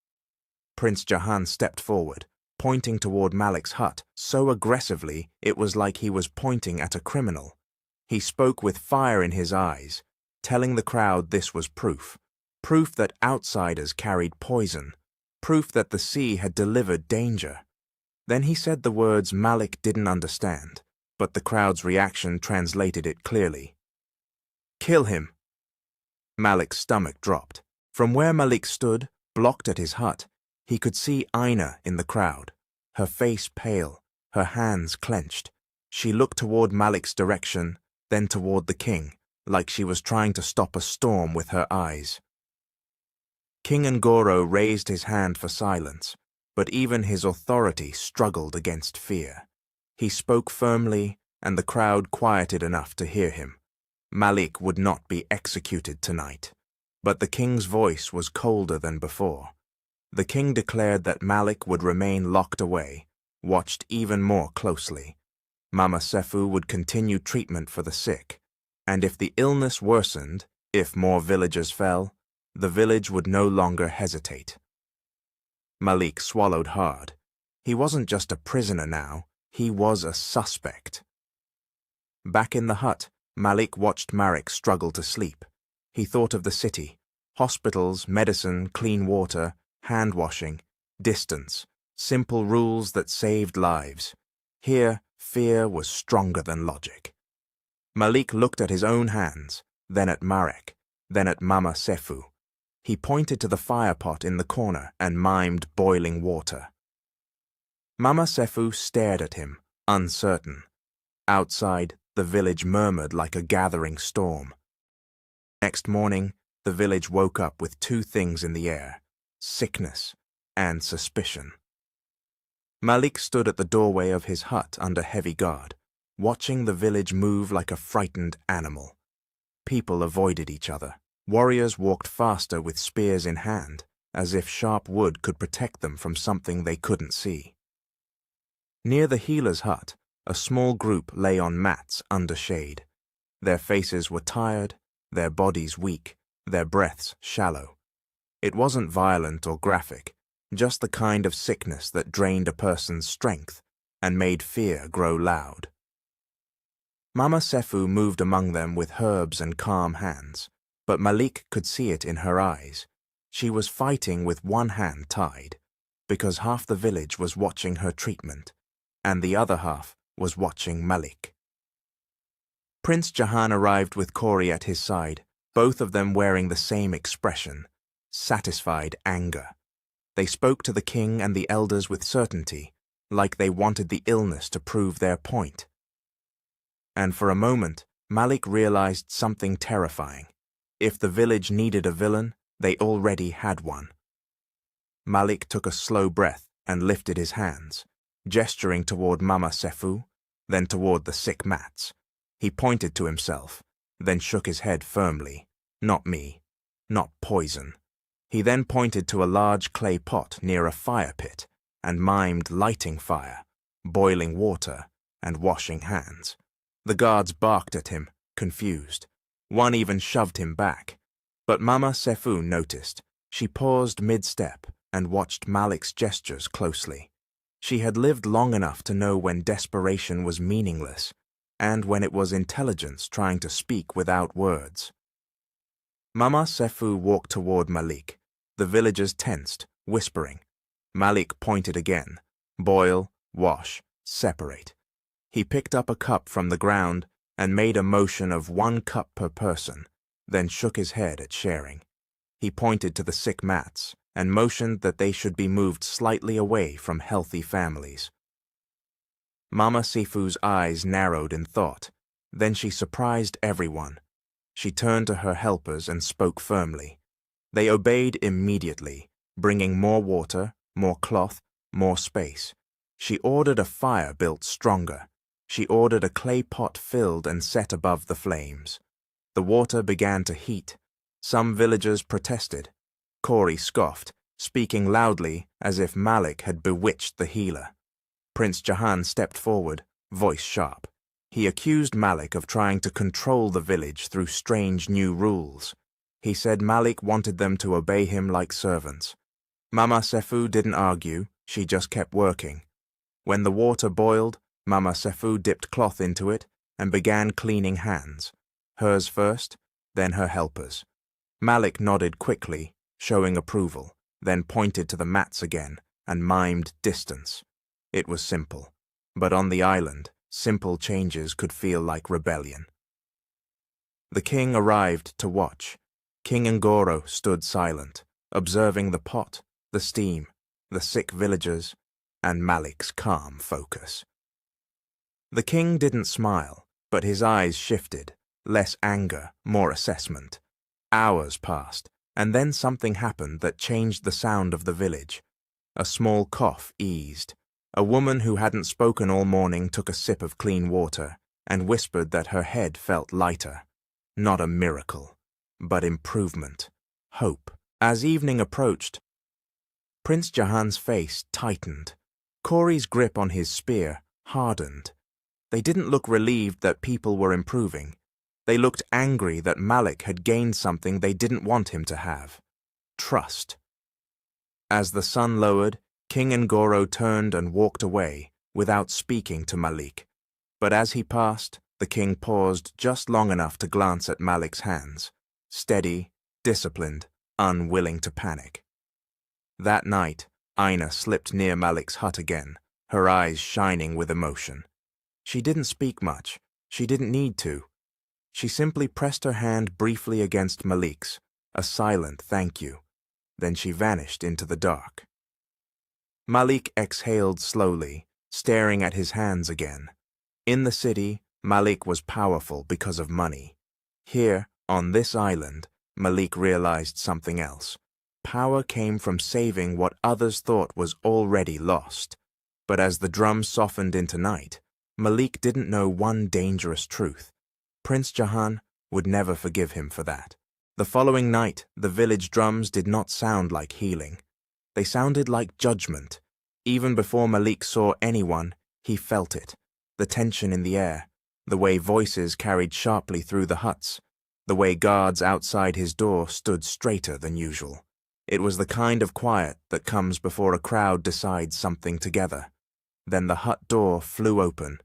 Prince Jahan stepped forward, pointing toward Malik's hut so aggressively it was like he was pointing at a criminal. He spoke with fire in his eyes, telling the crowd this was proof that outsiders carried poison, proof that the sea had delivered danger. Then he said the words Malik didn't understand, but the crowd's reaction translated it clearly. "Kill him." Malik's stomach dropped. From where Malik stood, blocked at his hut, he could see Aina in the crowd, her face pale, her hands clenched. She looked toward Malik's direction, then toward the king, like she was trying to stop a storm with her eyes. King Ngoro raised his hand for silence, but even his authority struggled against fear. He spoke firmly, and the crowd quieted enough to hear him. Malik would not be executed tonight. But the king's voice was colder than before. The king declared that Malik would remain locked away, watched even more closely. Mama Sefu would continue treatment for the sick, and if the illness worsened, if more villagers fell, the village would no longer hesitate. Malik swallowed hard. He wasn't just a prisoner now, he was a suspect. Back in the hut, Malik watched Marek struggle to sleep. He thought of the city, hospitals, medicine, clean water, hand-washing, distance, simple rules that saved lives. Here, fear was stronger than logic. Malik looked at his own hands, then at Marek, then at Mama Sefu. He pointed to the fire pot in the corner and mimed boiling water. Mama Sefu stared at him, uncertain. Outside, the village murmured like a gathering storm. Next morning, the village woke up with two things in the air: sickness and suspicion. Malik stood at the doorway of his hut under heavy guard, watching the village move like a frightened animal. People avoided each other. Warriors walked faster with spears in hand, as if sharp wood could protect them from something they couldn't see. Near the healer's hut, a small group lay on mats under shade. Their faces were tired, their bodies weak, their breaths shallow. It wasn't violent or graphic, just the kind of sickness that drained a person's strength and made fear grow loud. Mama Sefu moved among them with herbs and calm hands, but Malik could see it in her eyes. She was fighting with one hand tied, because half the village was watching her treatment, and the other half was watching Malik. Prince Jahan arrived with Corey at his side, both of them wearing the same expression, satisfied anger. They spoke to the king and the elders with certainty, like they wanted the illness to prove their point. And for a moment, Malik realized something terrifying. If the village needed a villain, they already had one. Malik took a slow breath and lifted his hands, gesturing toward Mama Sefu, then toward the sick mats. He pointed to himself, then shook his head firmly. Not me. Not poison. He then pointed to a large clay pot near a fire pit and mimed lighting fire, boiling water, and washing hands. The guards barked at him, confused. One even shoved him back. But Mama Sefu noticed. She paused mid-step and watched Malik's gestures closely. She had lived long enough to know when desperation was meaningless, and when it was intelligence trying to speak without words. Mama Sefu walked toward Malik. The villagers tensed, whispering. Malik pointed again. Boil, wash, separate. He picked up a cup from the ground and made a motion of 1 cup per person, then shook his head at sharing. He pointed to the sick mats and motioned that they should be moved slightly away from healthy families. Mama Sefu's eyes narrowed in thought. Then she surprised everyone. She turned to her helpers and spoke firmly. They obeyed immediately, bringing more water, more cloth, more space. She ordered a fire built stronger. She ordered a clay pot filled and set above the flames. The water began to heat. Some villagers protested. Corey scoffed, speaking loudly as if Malik had bewitched the healer. Prince Jahan stepped forward, voice sharp. He accused Malik of trying to control the village through strange new rules. He said Malik wanted them to obey him like servants. Mama Sefu didn't argue, she just kept working. When the water boiled, Mama Sefu dipped cloth into it and began cleaning hands. Hers first, then her helpers. Malik nodded quickly, showing approval, then pointed to the mats again and mimed distance. It was simple, but on the island, simple changes could feel like rebellion. The king arrived to watch. King Ngoro stood silent, observing the pot, the steam, the sick villagers, and Malik's calm focus. The king didn't smile, but his eyes shifted, less anger, more assessment. Hours passed, and then something happened that changed the sound of the village. A small cough eased. A woman who hadn't spoken all morning took a sip of clean water and whispered that her head felt lighter. Not a miracle, but improvement, hope. As evening approached, Prince Jahan's face tightened. Corey's grip on his spear hardened. They didn't look relieved that people were improving. They looked angry that Malik had gained something they didn't want him to have. Trust. As the sun lowered, King Ngoro turned and walked away without speaking to Malik. But as he passed, the king paused just long enough to glance at Malik's hands, steady, disciplined, unwilling to panic. That night, Aina slipped near Malik's hut again, her eyes shining with emotion. She didn't speak much. She didn't need to. She simply pressed her hand briefly against Malik's, a silent thank you. Then she vanished into the dark. Malik exhaled slowly, staring at his hands again. In the city, Malik was powerful because of money. Here, on this island, Malik realized something else. Power came from saving what others thought was already lost. But as the drums softened into night, Malik didn't know one dangerous truth. Prince Jahan would never forgive him for that. The following night, the village drums did not sound like healing. They sounded like judgment. Even before Malik saw anyone, he felt it. The tension in the air, the way voices carried sharply through the huts, the way guards outside his door stood straighter than usual. It was the kind of quiet that comes before a crowd decides something together. Then the hut door flew open.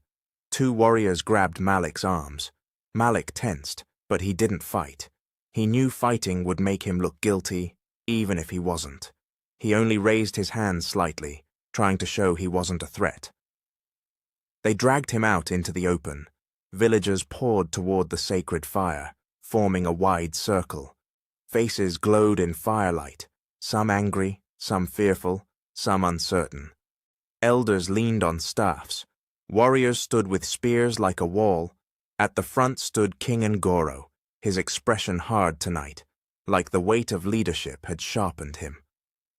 2 warriors grabbed Malik's arms. Malik tensed, but he didn't fight. He knew fighting would make him look guilty, even if he wasn't. He only raised his hands slightly, trying to show he wasn't a threat. They dragged him out into the open. Villagers poured toward the sacred fire, forming a wide circle. Faces glowed in firelight, some angry, some fearful, some uncertain. Elders leaned on staffs. Warriors stood with spears like a wall. At the front stood King Ngoro, his expression hard tonight, like the weight of leadership had sharpened him.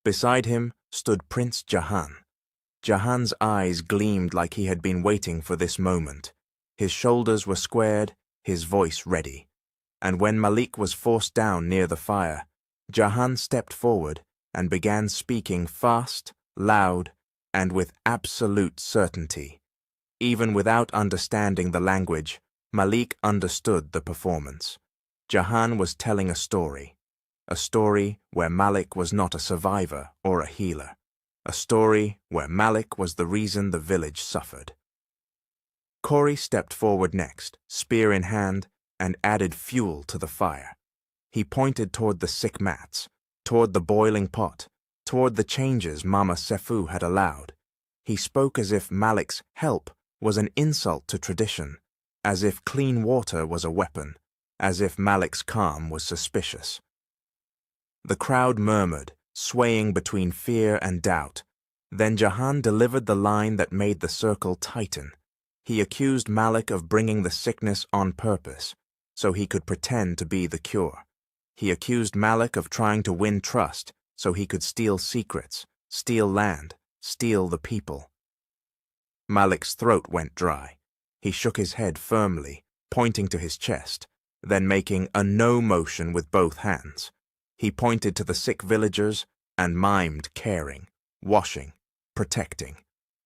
Beside him stood Prince Jahan. Jahan's eyes gleamed like he had been waiting for this moment. His shoulders were squared, his voice ready. And when Malik was forced down near the fire, Jahan stepped forward and began speaking fast, loud, and with absolute certainty. Even without understanding the language, Malik understood the performance. Jahan was telling a story where Malik was not a survivor or a healer, a story where Malik was the reason the village suffered. Corey stepped forward next, spear in hand, and added fuel to the fire. He pointed toward the sick mats, toward the boiling pot, toward the changes Mama Sefu had allowed. He spoke as if Malik's help was an insult to tradition, as if clean water was a weapon, as if Malik's calm was suspicious. The crowd murmured, swaying between fear and doubt. Then Jahan delivered the line that made the circle tighten. He accused Malik of bringing the sickness on purpose, so he could pretend to be the cure. He accused Malik of trying to win trust, so he could steal secrets, steal land, steal the people. Malik's throat went dry. He shook his head firmly, pointing to his chest, then making a no motion with both hands. He pointed to the sick villagers and mimed caring, washing, protecting.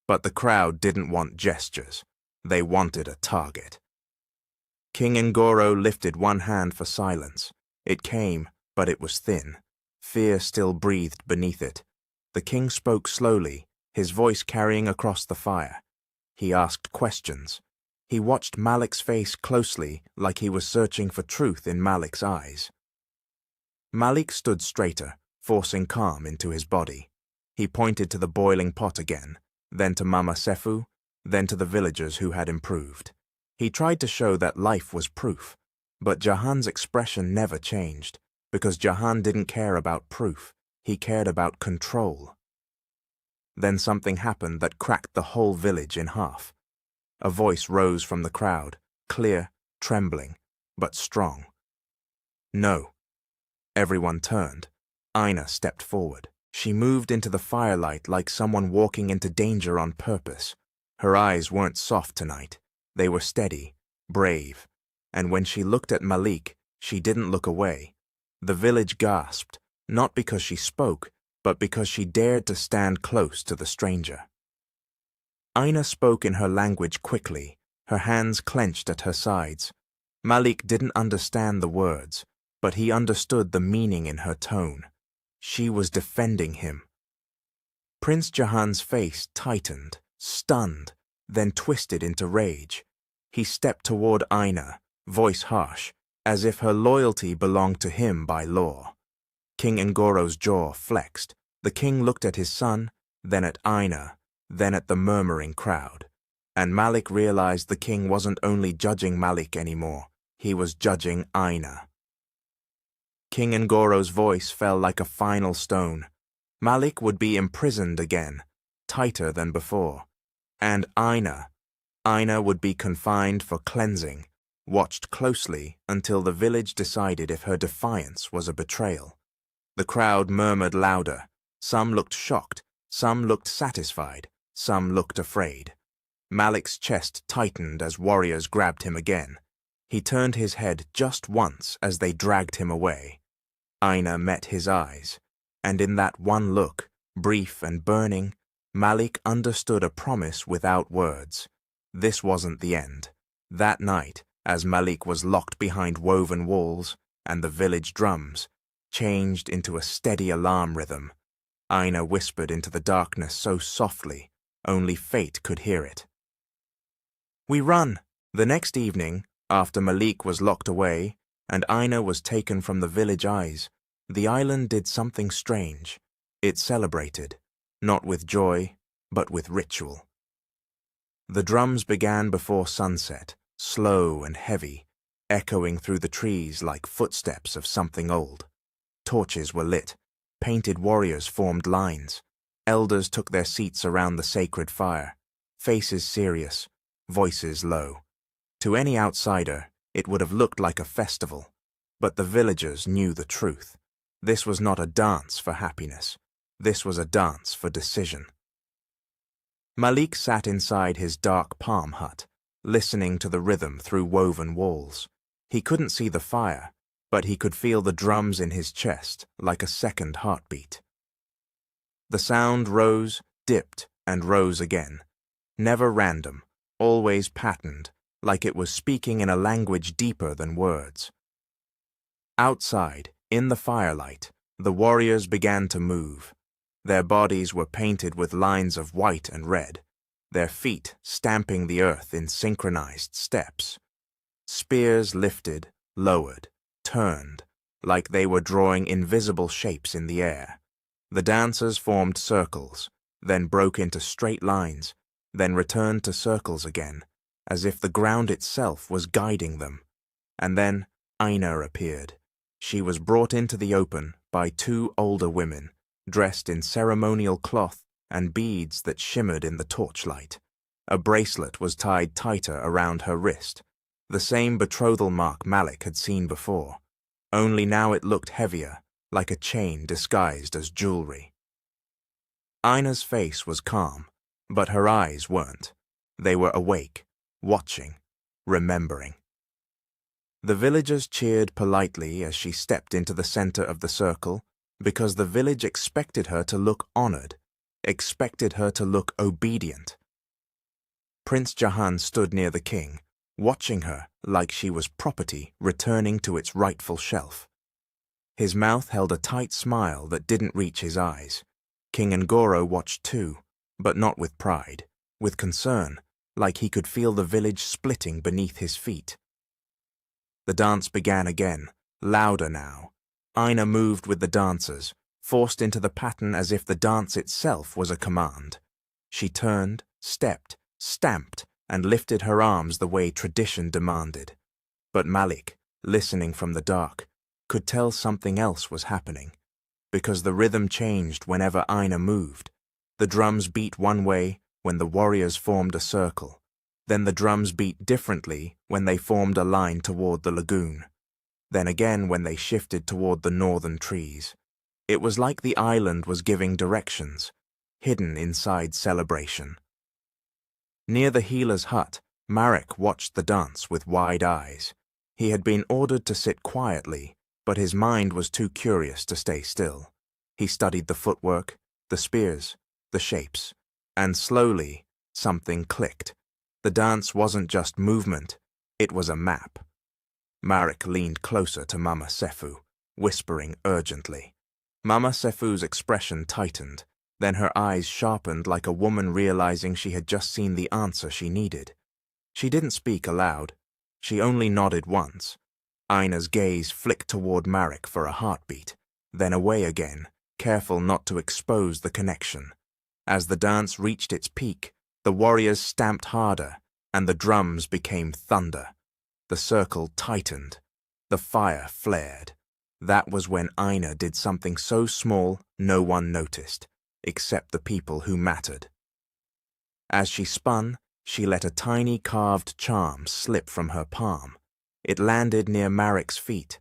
But the crowd didn't want gestures. They wanted a target. King Ngoro lifted one hand for silence. It came, but it was thin. Fear still breathed beneath it. The king spoke slowly, his voice carrying across the fire. He asked questions. He watched Malik's face closely, like he was searching for truth in Malik's eyes. Malik stood straighter, forcing calm into his body. He pointed to the boiling pot again, then to Mama Sefu, then to the villagers who had improved. He tried to show that life was proof, but Jahan's expression never changed, because Jahan didn't care about proof, he cared about control. Then something happened that cracked the whole village in half. A voice rose from the crowd, clear, trembling, but strong. No. Everyone turned. Aina stepped forward. She moved into the firelight like someone walking into danger on purpose. Her eyes weren't soft tonight. They were steady, brave, and when she looked at Malik, she didn't look away. The village gasped, not because she spoke, but because she dared to stand close to the stranger. Aina spoke in her language quickly, her hands clenched at her sides. Malik didn't understand the words, but he understood the meaning in her tone. She was defending him. Prince Jahan's face tightened, stunned, then twisted into rage. He stepped toward Aina, voice harsh, as if her loyalty belonged to him by law. King Ngoro's jaw flexed. The king looked at his son, then at Aina, then at the murmuring crowd. And Malik realized the king wasn't only judging Malik anymore, he was judging Aina. King Ngoro's voice fell like a final stone. Malik would be imprisoned again, tighter than before. And Aina would be confined for cleansing, watched closely until the village decided if her defiance was a betrayal. The crowd murmured louder. Some looked shocked, some looked satisfied, some looked afraid. Malik's chest tightened as warriors grabbed him again. He turned his head just once as they dragged him away. Aina met his eyes, and in that one look, brief and burning, Malik understood a promise without words. This wasn't the end. That night, as Malik was locked behind woven walls and the village drums changed into a steady alarm rhythm, Aina whispered into the darkness so softly, only fate could hear it. "We run!" The next evening, after Malik was locked away and Aina was taken from the village eyes, the island did something strange. It celebrated, not with joy, but with ritual. The drums began before sunset, slow and heavy, echoing through the trees like footsteps of something old. Torches were lit, painted warriors formed lines, elders took their seats around the sacred fire, faces serious, voices low. To any outsider, it would have looked like a festival, but the villagers knew the truth. This was not a dance for happiness. This was a dance for decision. Malik sat inside his dark palm hut, listening to the rhythm through woven walls. He couldn't see the fire, but he could feel the drums in his chest like a second heartbeat. The sound rose, dipped, and rose again. Never random, always patterned, like it was speaking in a language deeper than words. Outside, in the firelight, the warriors began to move. Their bodies were painted with lines of white and red, their feet stamping the earth in synchronized steps. Spears lifted, lowered, turned, like they were drawing invisible shapes in the air. The dancers formed circles, then broke into straight lines, then returned to circles again, as if the ground itself was guiding them. And then Aina appeared. She was brought into the open by two older women, dressed in ceremonial cloth and beads that shimmered in the torchlight. A bracelet was tied tighter around her wrist, the same betrothal mark Malik had seen before, only now it looked heavier, like a chain disguised as jewelry. Aina's face was calm, but her eyes weren't. They were awake, watching, remembering. The villagers cheered politely as she stepped into the center of the circle, because the village expected her to look honored, expected her to look obedient. Prince Jahan stood near the king, watching her like she was property returning to its rightful shelf. His mouth held a tight smile that didn't reach his eyes. King Ngoro watched too, but not with pride, with concern, like he could feel the village splitting beneath his feet. The dance began again, louder now. Aina moved with the dancers, forced into the pattern as if the dance itself was a command. She turned, stepped, stamped, and lifted her arms the way tradition demanded. But Malik, listening from the dark, could tell something else was happening, because the rhythm changed whenever Aina moved. The drums beat one way when the warriors formed a circle. Then the drums beat differently when they formed a line toward the lagoon. Then again when they shifted toward the northern trees. It was like the island was giving directions, hidden inside celebration. Near the healer's hut, Malik watched the dance with wide eyes. He had been ordered to sit quietly, but his mind was too curious to stay still. He studied the footwork, the spears, the shapes, and slowly, something clicked. The dance wasn't just movement, it was a map. Malik leaned closer to Mama Sefu, whispering urgently. Mama Sefu's expression tightened, then her eyes sharpened like a woman realizing she had just seen the answer she needed. She didn't speak aloud. She only nodded once. Ina's gaze flicked toward Malik for a heartbeat, then away again, careful not to expose the connection. As the dance reached its peak, the warriors stamped harder, and the drums became thunder. The circle tightened. The fire flared. That was when Ina did something so small no one noticed, except the people who mattered. As she spun, she let a tiny carved charm slip from her palm. It landed near Malik's feet.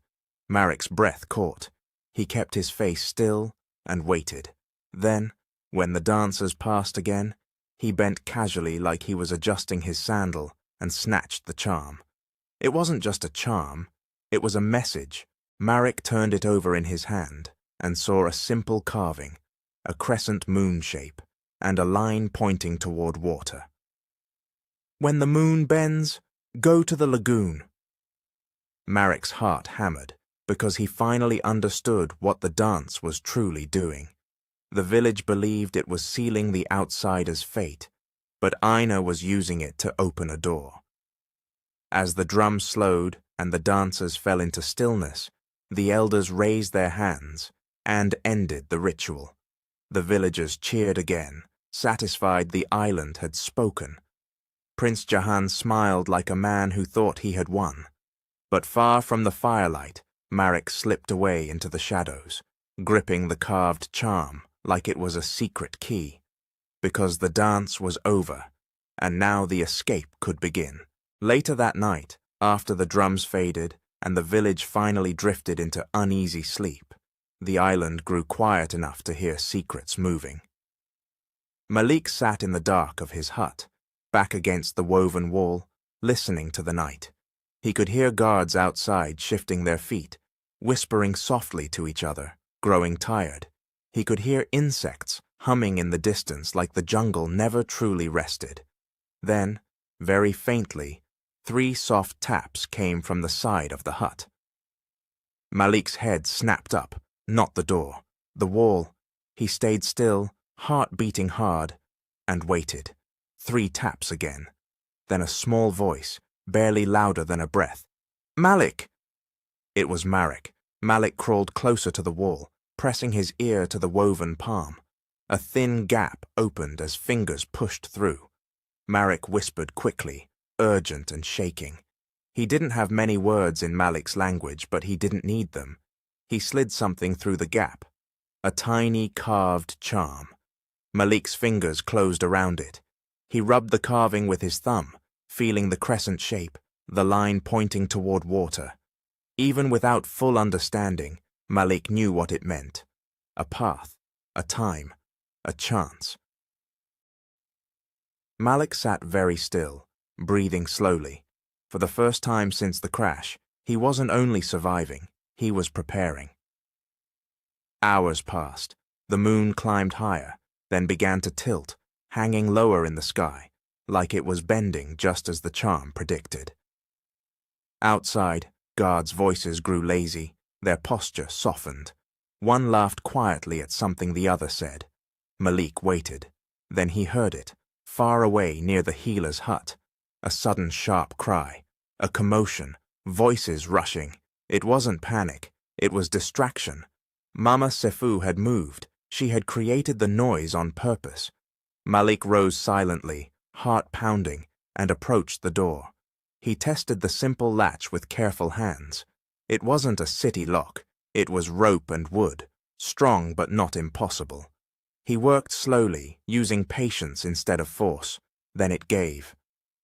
Malik's breath caught. He kept his face still and waited. Then, when the dancers passed again, he bent casually like he was adjusting his sandal and snatched the charm. It wasn't just a charm, it was a message. Malik turned it over in his hand and saw a simple carving, a crescent moon shape, and a line pointing toward water. When the moon bends, go to the lagoon. Malik's heart hammered because he finally understood what the dance was truly doing. The village believed it was sealing the outsider's fate, but Ina was using it to open a door. As the drum slowed and the dancers fell into stillness, the elders raised their hands and ended the ritual. The villagers cheered again, satisfied the island had spoken. Prince Jahan smiled like a man who thought he had won. But far from the firelight, Malik slipped away into the shadows, gripping the carved charm like it was a secret key. Because the dance was over, and now the escape could begin. Later that night, after the drums faded and the village finally drifted into uneasy sleep, the island grew quiet enough to hear secrets moving. Malik sat in the dark of his hut, back against the woven wall, listening to the night. He could hear guards outside shifting their feet, whispering softly to each other, growing tired. He could hear insects humming in the distance like the jungle never truly rested. Then, very faintly, 3 soft taps came from the side of the hut. Malik's head snapped up, not the door, the wall. He stayed still, heart beating hard, and waited. 3 taps again. Then a small voice, barely louder than a breath. "Malik!" It was Malik. Malik crawled closer to the wall, pressing his ear to the woven palm. A thin gap opened as fingers pushed through. Malik whispered quickly, urgent and shaking. He didn't have many words in Malik's language, but he didn't need them. He slid something through the gap. A tiny carved charm. Malik's fingers closed around it. He rubbed the carving with his thumb, feeling the crescent shape, the line pointing toward water. Even without full understanding, Malik knew what it meant. A path, a time, a chance. Malik sat very still, breathing slowly. For the first time since the crash, he wasn't only surviving, he was preparing. Hours passed. The moon climbed higher, then began to tilt, hanging lower in the sky, like it was bending just as the charm predicted. Outside, guards' voices grew lazy, their posture softened. One laughed quietly at something the other said. Malik waited. Then he heard it, far away near the healer's hut. A sudden sharp cry, a commotion, voices rushing. It wasn't panic, it was distraction. Mama Sefu had moved. She had created the noise on purpose. Malik rose silently, heart pounding, and approached the door. He tested the simple latch with careful hands. It wasn't a city lock. It was rope and wood, strong but not impossible. He worked slowly, using patience instead of force. Then it gave.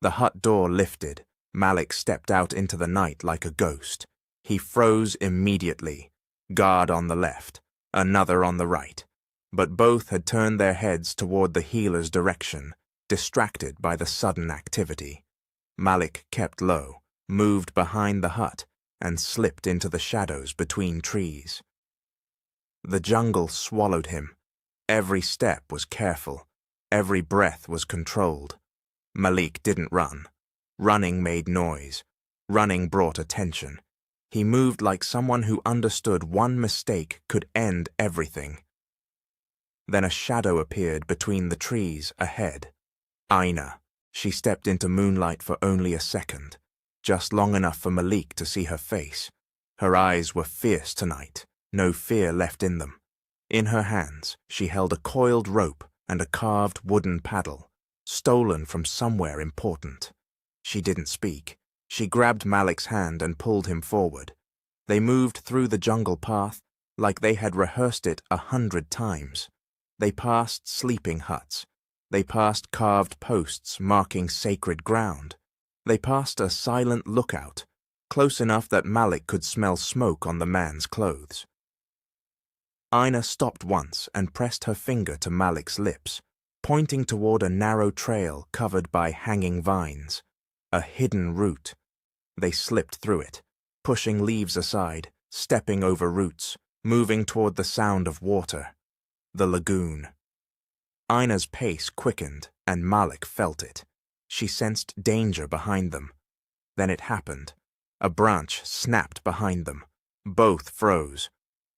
The hut door lifted. Malik stepped out into the night like a ghost. He froze immediately. Guard on the left. another on the right, but both had turned their heads toward the healer's direction, distracted by the sudden activity. Malik kept low, moved behind the hut, and slipped into the shadows between trees. The jungle swallowed him. Every step was careful. Every breath was controlled. Malik didn't run. Running made noise. Running brought attention. He moved like someone who understood one mistake could end everything. Then a shadow appeared between the trees ahead. Aina. She stepped into moonlight for only a second, just long enough for Malik to see her face. Her eyes were fierce tonight, no fear left in them. In her hands, she held a coiled rope and a carved wooden paddle, stolen from somewhere important. She didn't speak. She grabbed Malik's hand and pulled him forward. They moved through the jungle path like they had rehearsed it 100 times. They passed sleeping huts. They passed carved posts marking sacred ground. They passed a silent lookout, close enough that Malik could smell smoke on the man's clothes. Aina stopped once and pressed her finger to Malik's lips, pointing toward a narrow trail covered by hanging vines, a hidden route. They slipped through it, pushing leaves aside, stepping over roots, moving toward the sound of water, the lagoon. Aina's pace quickened, and Malik felt it. She sensed danger behind them. Then it happened. A branch snapped behind them. Both froze.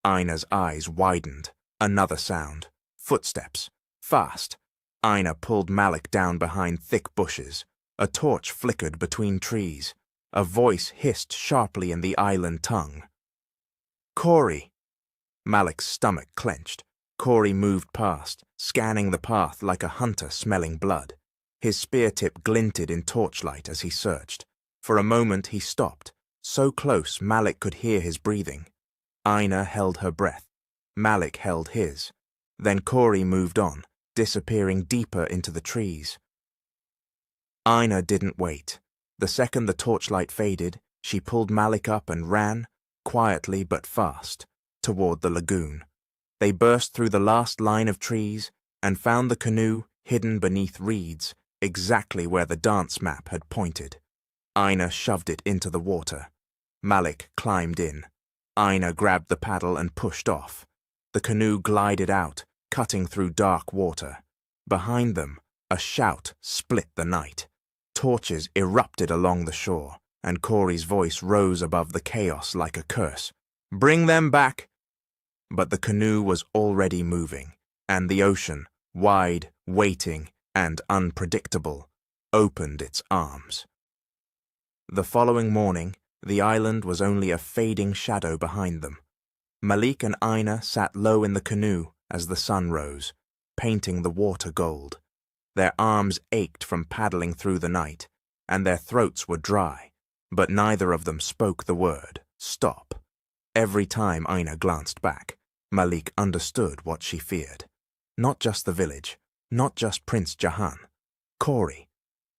Aina's eyes widened. Another sound. Footsteps. Fast. Aina pulled Malik down behind thick bushes. A torch flickered between trees. A voice hissed sharply in the island tongue. "Corey!" Malik's stomach clenched. Corey moved past, scanning the path like a hunter smelling blood. His spear tip glinted in torchlight as he searched. For a moment he stopped, so close Malik could hear his breathing. Aina held her breath. Malik held his. Then Corey moved on, disappearing deeper into the trees. Aina didn't wait. The second the torchlight faded, she pulled Malik up and ran, quietly but fast, toward the lagoon. They burst through the last line of trees and found the canoe hidden beneath reeds, exactly where the dance map had pointed. Aina shoved it into the water. Malik climbed in. Aina grabbed the paddle and pushed off. The canoe glided out, cutting through dark water. Behind them, a shout split the night. Torches erupted along the shore, and Corey's voice rose above the chaos like a curse. "Bring them back!" But the canoe was already moving, and the ocean, wide, waiting, and unpredictable, opened its arms. The following morning, the island was only a fading shadow behind them. Malik and Aina sat low in the canoe as the sun rose, painting the water gold. Their arms ached from paddling through the night, and their throats were dry, but neither of them spoke the word, "Stop." Every time Aina glanced back, Malik understood what she feared. Not just the village, not just Prince Jahan. Corey.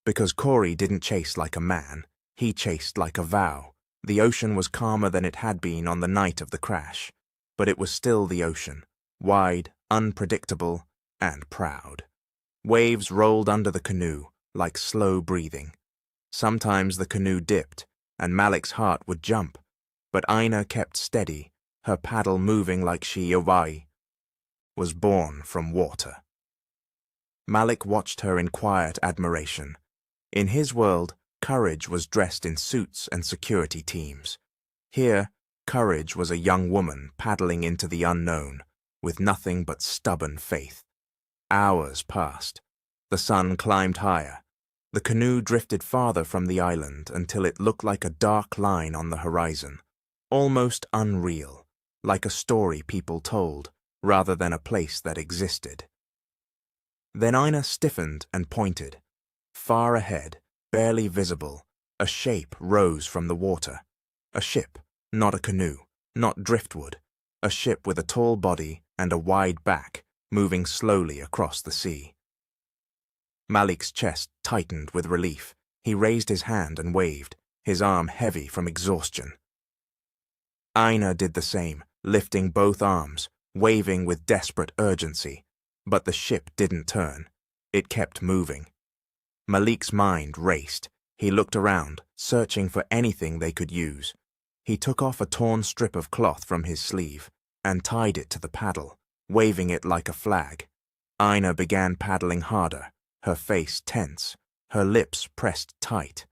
Because Corey didn't chase like a man, he chased like a vow. The ocean was calmer than it had been on the night of the crash, but it was still the ocean, wide, unpredictable, and proud. Waves rolled under the canoe, like slow breathing. Sometimes the canoe dipped, and Malik's heart would jump, but Aina kept steady, her paddle moving like she, was born from water. Malik watched her in quiet admiration. In his world, courage was dressed in suits and security teams. Here, courage was a young woman paddling into the unknown, with nothing but stubborn faith. Hours passed. The sun climbed higher. The canoe drifted farther from the island until it looked like a dark line on the horizon, almost unreal, like a story people told, rather than a place that existed. Then Aina stiffened and pointed. Far ahead, barely visible, a shape rose from the water. A ship, not a canoe, not driftwood, a ship with a tall body and a wide back, moving slowly across the sea. Malik's chest tightened with relief. He raised his hand and waved, his arm heavy from exhaustion. Aina did the same, lifting both arms, waving with desperate urgency, but the ship didn't turn. It kept moving. Malik's mind raced. He looked around, searching for anything they could use. He took off a torn strip of cloth from his sleeve and tied it to the paddle, waving it like a flag. Aina began paddling harder, her face tense, her lips pressed tight.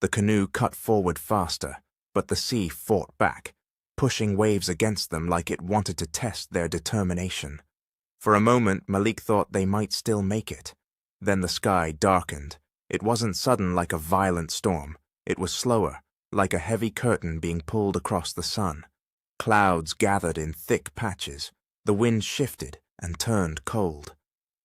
The canoe cut forward faster, but the sea fought back, pushing waves against them like it wanted to test their determination. For a moment, Malik thought they might still make it. Then the sky darkened. It wasn't sudden like a violent storm. It was slower, like a heavy curtain being pulled across the sun. Clouds gathered in thick patches. The wind shifted and turned cold.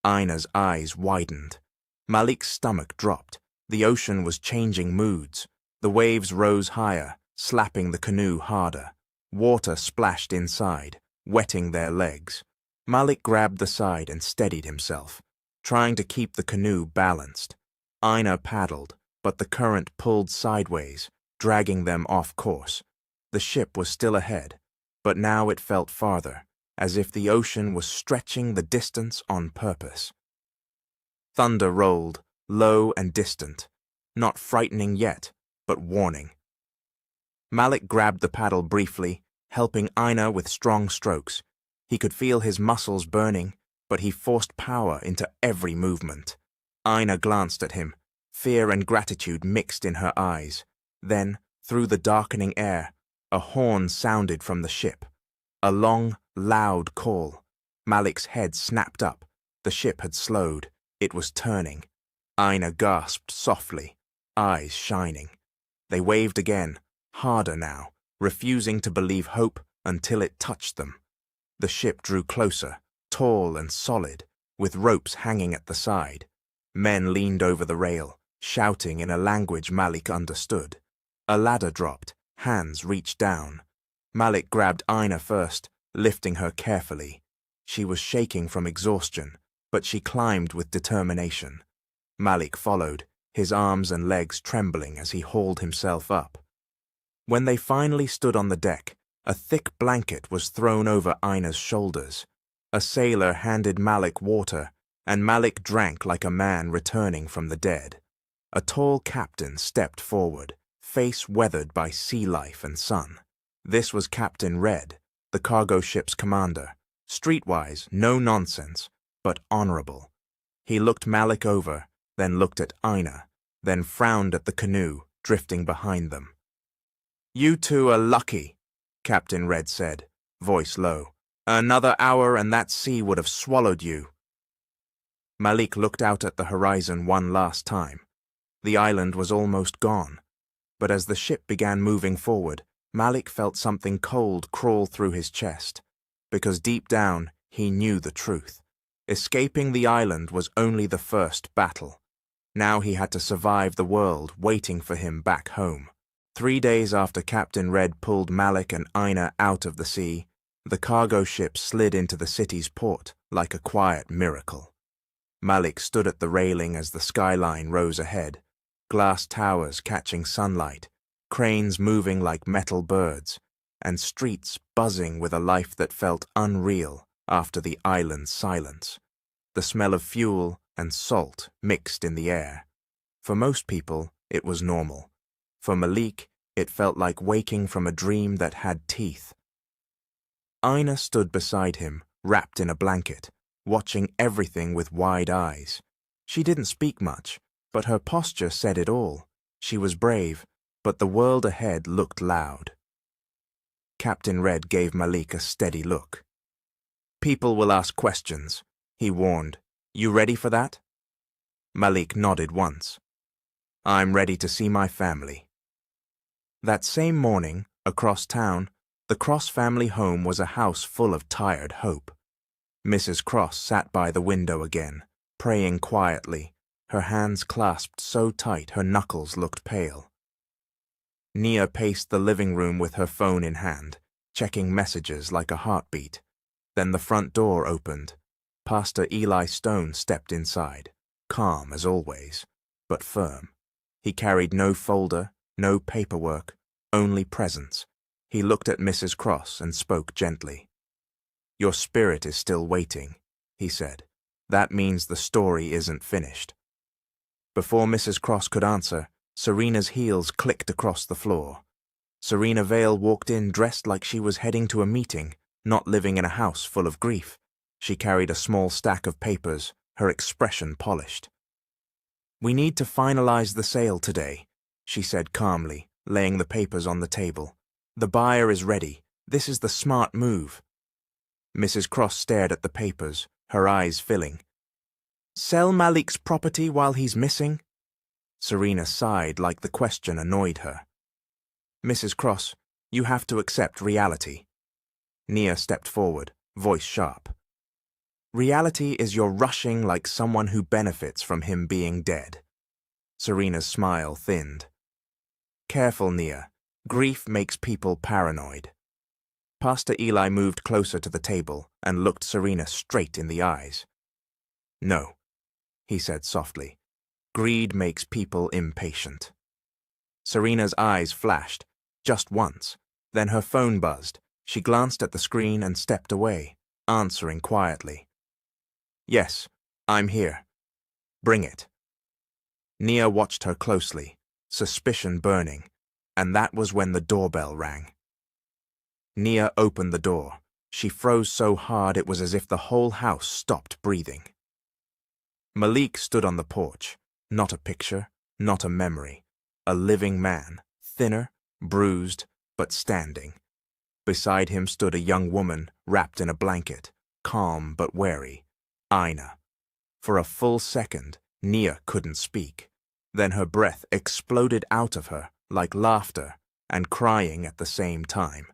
Aina's eyes widened. Malik's stomach dropped. The ocean was changing moods. The waves rose higher, slapping the canoe harder. Water splashed inside, wetting their legs. Malik grabbed the side and steadied himself, trying to keep the canoe balanced. Aina paddled, but the current pulled sideways, dragging them off course. The ship was still ahead, but now it felt farther, as if the ocean was stretching the distance on purpose. Thunder rolled, low and distant, not frightening yet, but warning. Malik grabbed the paddle briefly, helping Aina with strong strokes. He could feel his muscles burning, but he forced power into every movement. Aina glanced at him, fear and gratitude mixed in her eyes. Then, through the darkening air, a horn sounded from the ship. A long, loud call. Malik's head snapped up. The ship had slowed. It was turning. Aina gasped softly, eyes shining. They waved again, harder now, refusing to believe hope until it touched them. The ship drew closer, tall and solid, with ropes hanging at the side. Men leaned over the rail, shouting in a language Malik understood. A ladder dropped, hands reached down. Malik grabbed Aina first, lifting her carefully. She was shaking from exhaustion, but she climbed with determination. Malik followed, his arms and legs trembling as he hauled himself up. When they finally stood on the deck, a thick blanket was thrown over Aina's shoulders. A sailor handed Malik water, and Malik drank like a man returning from the dead. A tall captain stepped forward, face weathered by sea life and sun. This was Captain Red, the cargo ship's commander. Streetwise, no nonsense, but honorable. He looked Malik over, then looked at Aina, then frowned at the canoe drifting behind them. "You two are lucky," Captain Red said, voice low. "Another hour and that sea would have swallowed you." Malik looked out at the horizon one last time. The island was almost gone. But as the ship began moving forward, Malik felt something cold crawl through his chest, because deep down he knew the truth. Escaping the island was only the first battle. Now he had to survive the world waiting for him back home. 3 days after Captain Red pulled Malik and Aina out of the sea, the cargo ship slid into the city's port like a quiet miracle. Malik stood at the railing as the skyline rose ahead, glass towers catching sunlight, cranes moving like metal birds, and streets buzzing with a life that felt unreal after the island's silence. The smell of fuel and salt mixed in the air. For most people, it was normal. For Malik, it felt like waking from a dream that had teeth. Aina stood beside him, wrapped in a blanket, watching everything with wide eyes. She didn't speak much, but her posture said it all. She was brave, but the world ahead looked loud. Captain Red gave Malik a steady look. "People will ask questions," he warned. "You ready for that?" Malik nodded once. "I'm ready to see my family." That same morning, across town, the Cross family home was a house full of tired hope. Mrs. Cross sat by the window again, praying quietly, her hands clasped so tight her knuckles looked pale. Nia paced the living room with her phone in hand, checking messages like a heartbeat. Then the front door opened. Pastor Eli Stone stepped inside, calm as always, but firm. He carried no folder, no paperwork, only presence. He looked at Mrs. Cross and spoke gently. Your spirit is still waiting, he said. That means the story isn't finished. Before Mrs. Cross could answer, Serena's heels clicked across the floor. Serena Vale walked in dressed like she was heading to a meeting, not living in a house full of grief. She carried a small stack of papers, her expression polished. "We need to finalize the sale today," she said calmly, laying the papers on the table. "The buyer is ready. This is the smart move." Mrs. Cross stared at the papers, her eyes filling. "Sell Malik's property while he's missing?" Serena sighed like the question annoyed her. "Mrs. Cross, you have to accept reality." Nia stepped forward, voice sharp. "Reality is you're rushing like someone who benefits from him being dead." Serena's smile thinned. "Careful, Nia. Grief makes people paranoid." Pastor Eli moved closer to the table and looked Serena straight in the eyes. "No," he said softly. "Greed makes people impatient." Serena's eyes flashed, just once. Then her phone buzzed. She glanced at the screen and stepped away, answering quietly. "Yes, I'm here. Bring it." Nia watched her closely, suspicion burning, and that was when the doorbell rang. Nia opened the door. She froze so hard it was as if the whole house stopped breathing. Malik stood on the porch, not a picture, not a memory, a living man, thinner, bruised, but standing. Beside him stood a young woman wrapped in a blanket, calm but wary, Ina. For a full second, Nia couldn't speak. Then her breath exploded out of her like laughter and crying at the same time.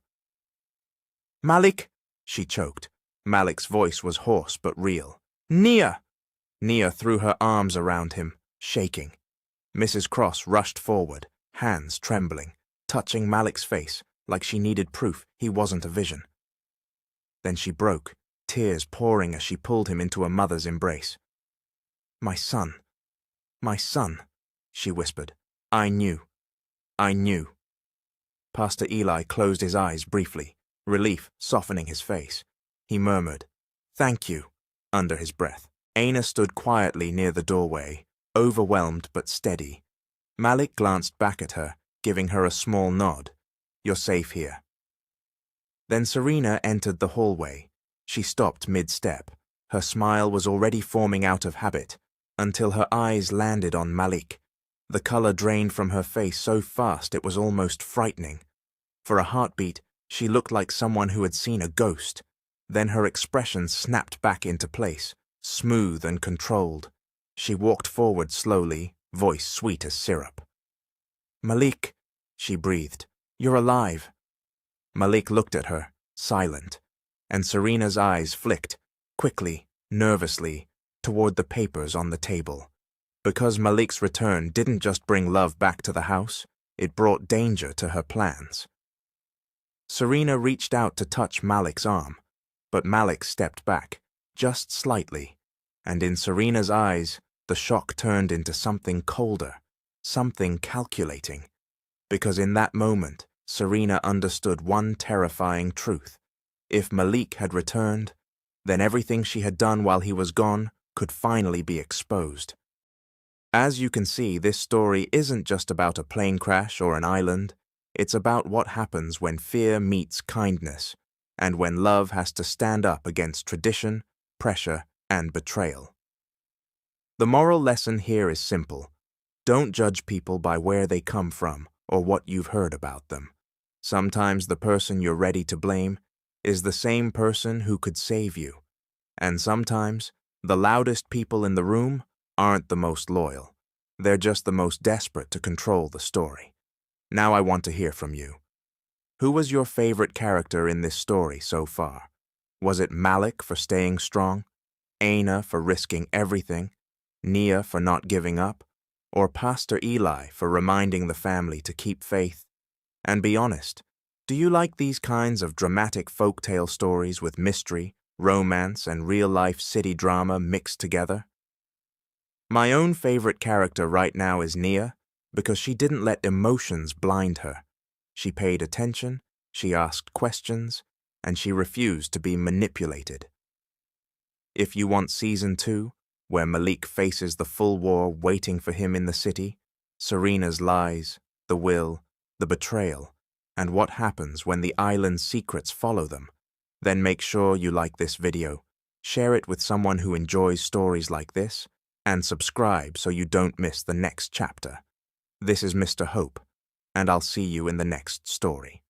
"Malik," she choked. Malik's voice was hoarse but real. "Nia!" Nia threw her arms around him, shaking. Mrs. Cross rushed forward, hands trembling, touching Malik's face like she needed proof he wasn't a vision. Then she broke, tears pouring as she pulled him into a mother's embrace. My son," she whispered. I knew. Pastor Eli closed his eyes briefly, relief softening his face. He murmured, "Thank you," under his breath. Aina stood quietly near the doorway, overwhelmed but steady. Malik glanced back at her, giving her a small nod. "You're safe here." Then Serena entered the hallway. She stopped mid-step. Her smile was already forming out of habit, until her eyes landed on Malik. The color drained from her face so fast it was almost frightening. For a heartbeat, she looked like someone who had seen a ghost. Then her expression snapped back into place, smooth and controlled. She walked forward slowly, voice sweet as syrup. "Malik," she breathed, "you're alive." Malik looked at her, silent, and Serena's eyes flicked, quickly, nervously, toward the papers on the table. Because Malik's return didn't just bring love back to the house, it brought danger to her plans. Serena reached out to touch Malik's arm, but Malik stepped back, just slightly, and in Serena's eyes, the shock turned into something colder, something calculating. Because in that moment, Serena understood one terrifying truth. If Malik had returned, then everything she had done while he was gone could finally be exposed. As you can see, this story isn't just about a plane crash or an island. It's about what happens when fear meets kindness, and when love has to stand up against tradition, pressure, and betrayal. The moral lesson here is simple. Don't judge people by where they come from or what you've heard about them. Sometimes the person you're ready to blame is the same person who could save you. And sometimes the loudest people in the room aren't the most loyal. They're just the most desperate to control the story. Now I want to hear from you. Who was your favorite character in this story so far? Was it Malik for staying strong, Aina for risking everything, Nia for not giving up, or Pastor Eli for reminding the family to keep faith? And be honest, do you like these kinds of dramatic folktale stories with mystery, romance, and real-life city drama mixed together? My own favorite character right now is Nia, because she didn't let emotions blind her. She paid attention, she asked questions, and she refused to be manipulated. If you want Season 2, where Malik faces the full war waiting for him in the city, Serena's lies, the will, the betrayal, and what happens when the island's secrets follow them, then make sure you like this video, share it with someone who enjoys stories like this, and subscribe so you don't miss the next chapter. This is Mr. Hope, and I'll see you in the next story.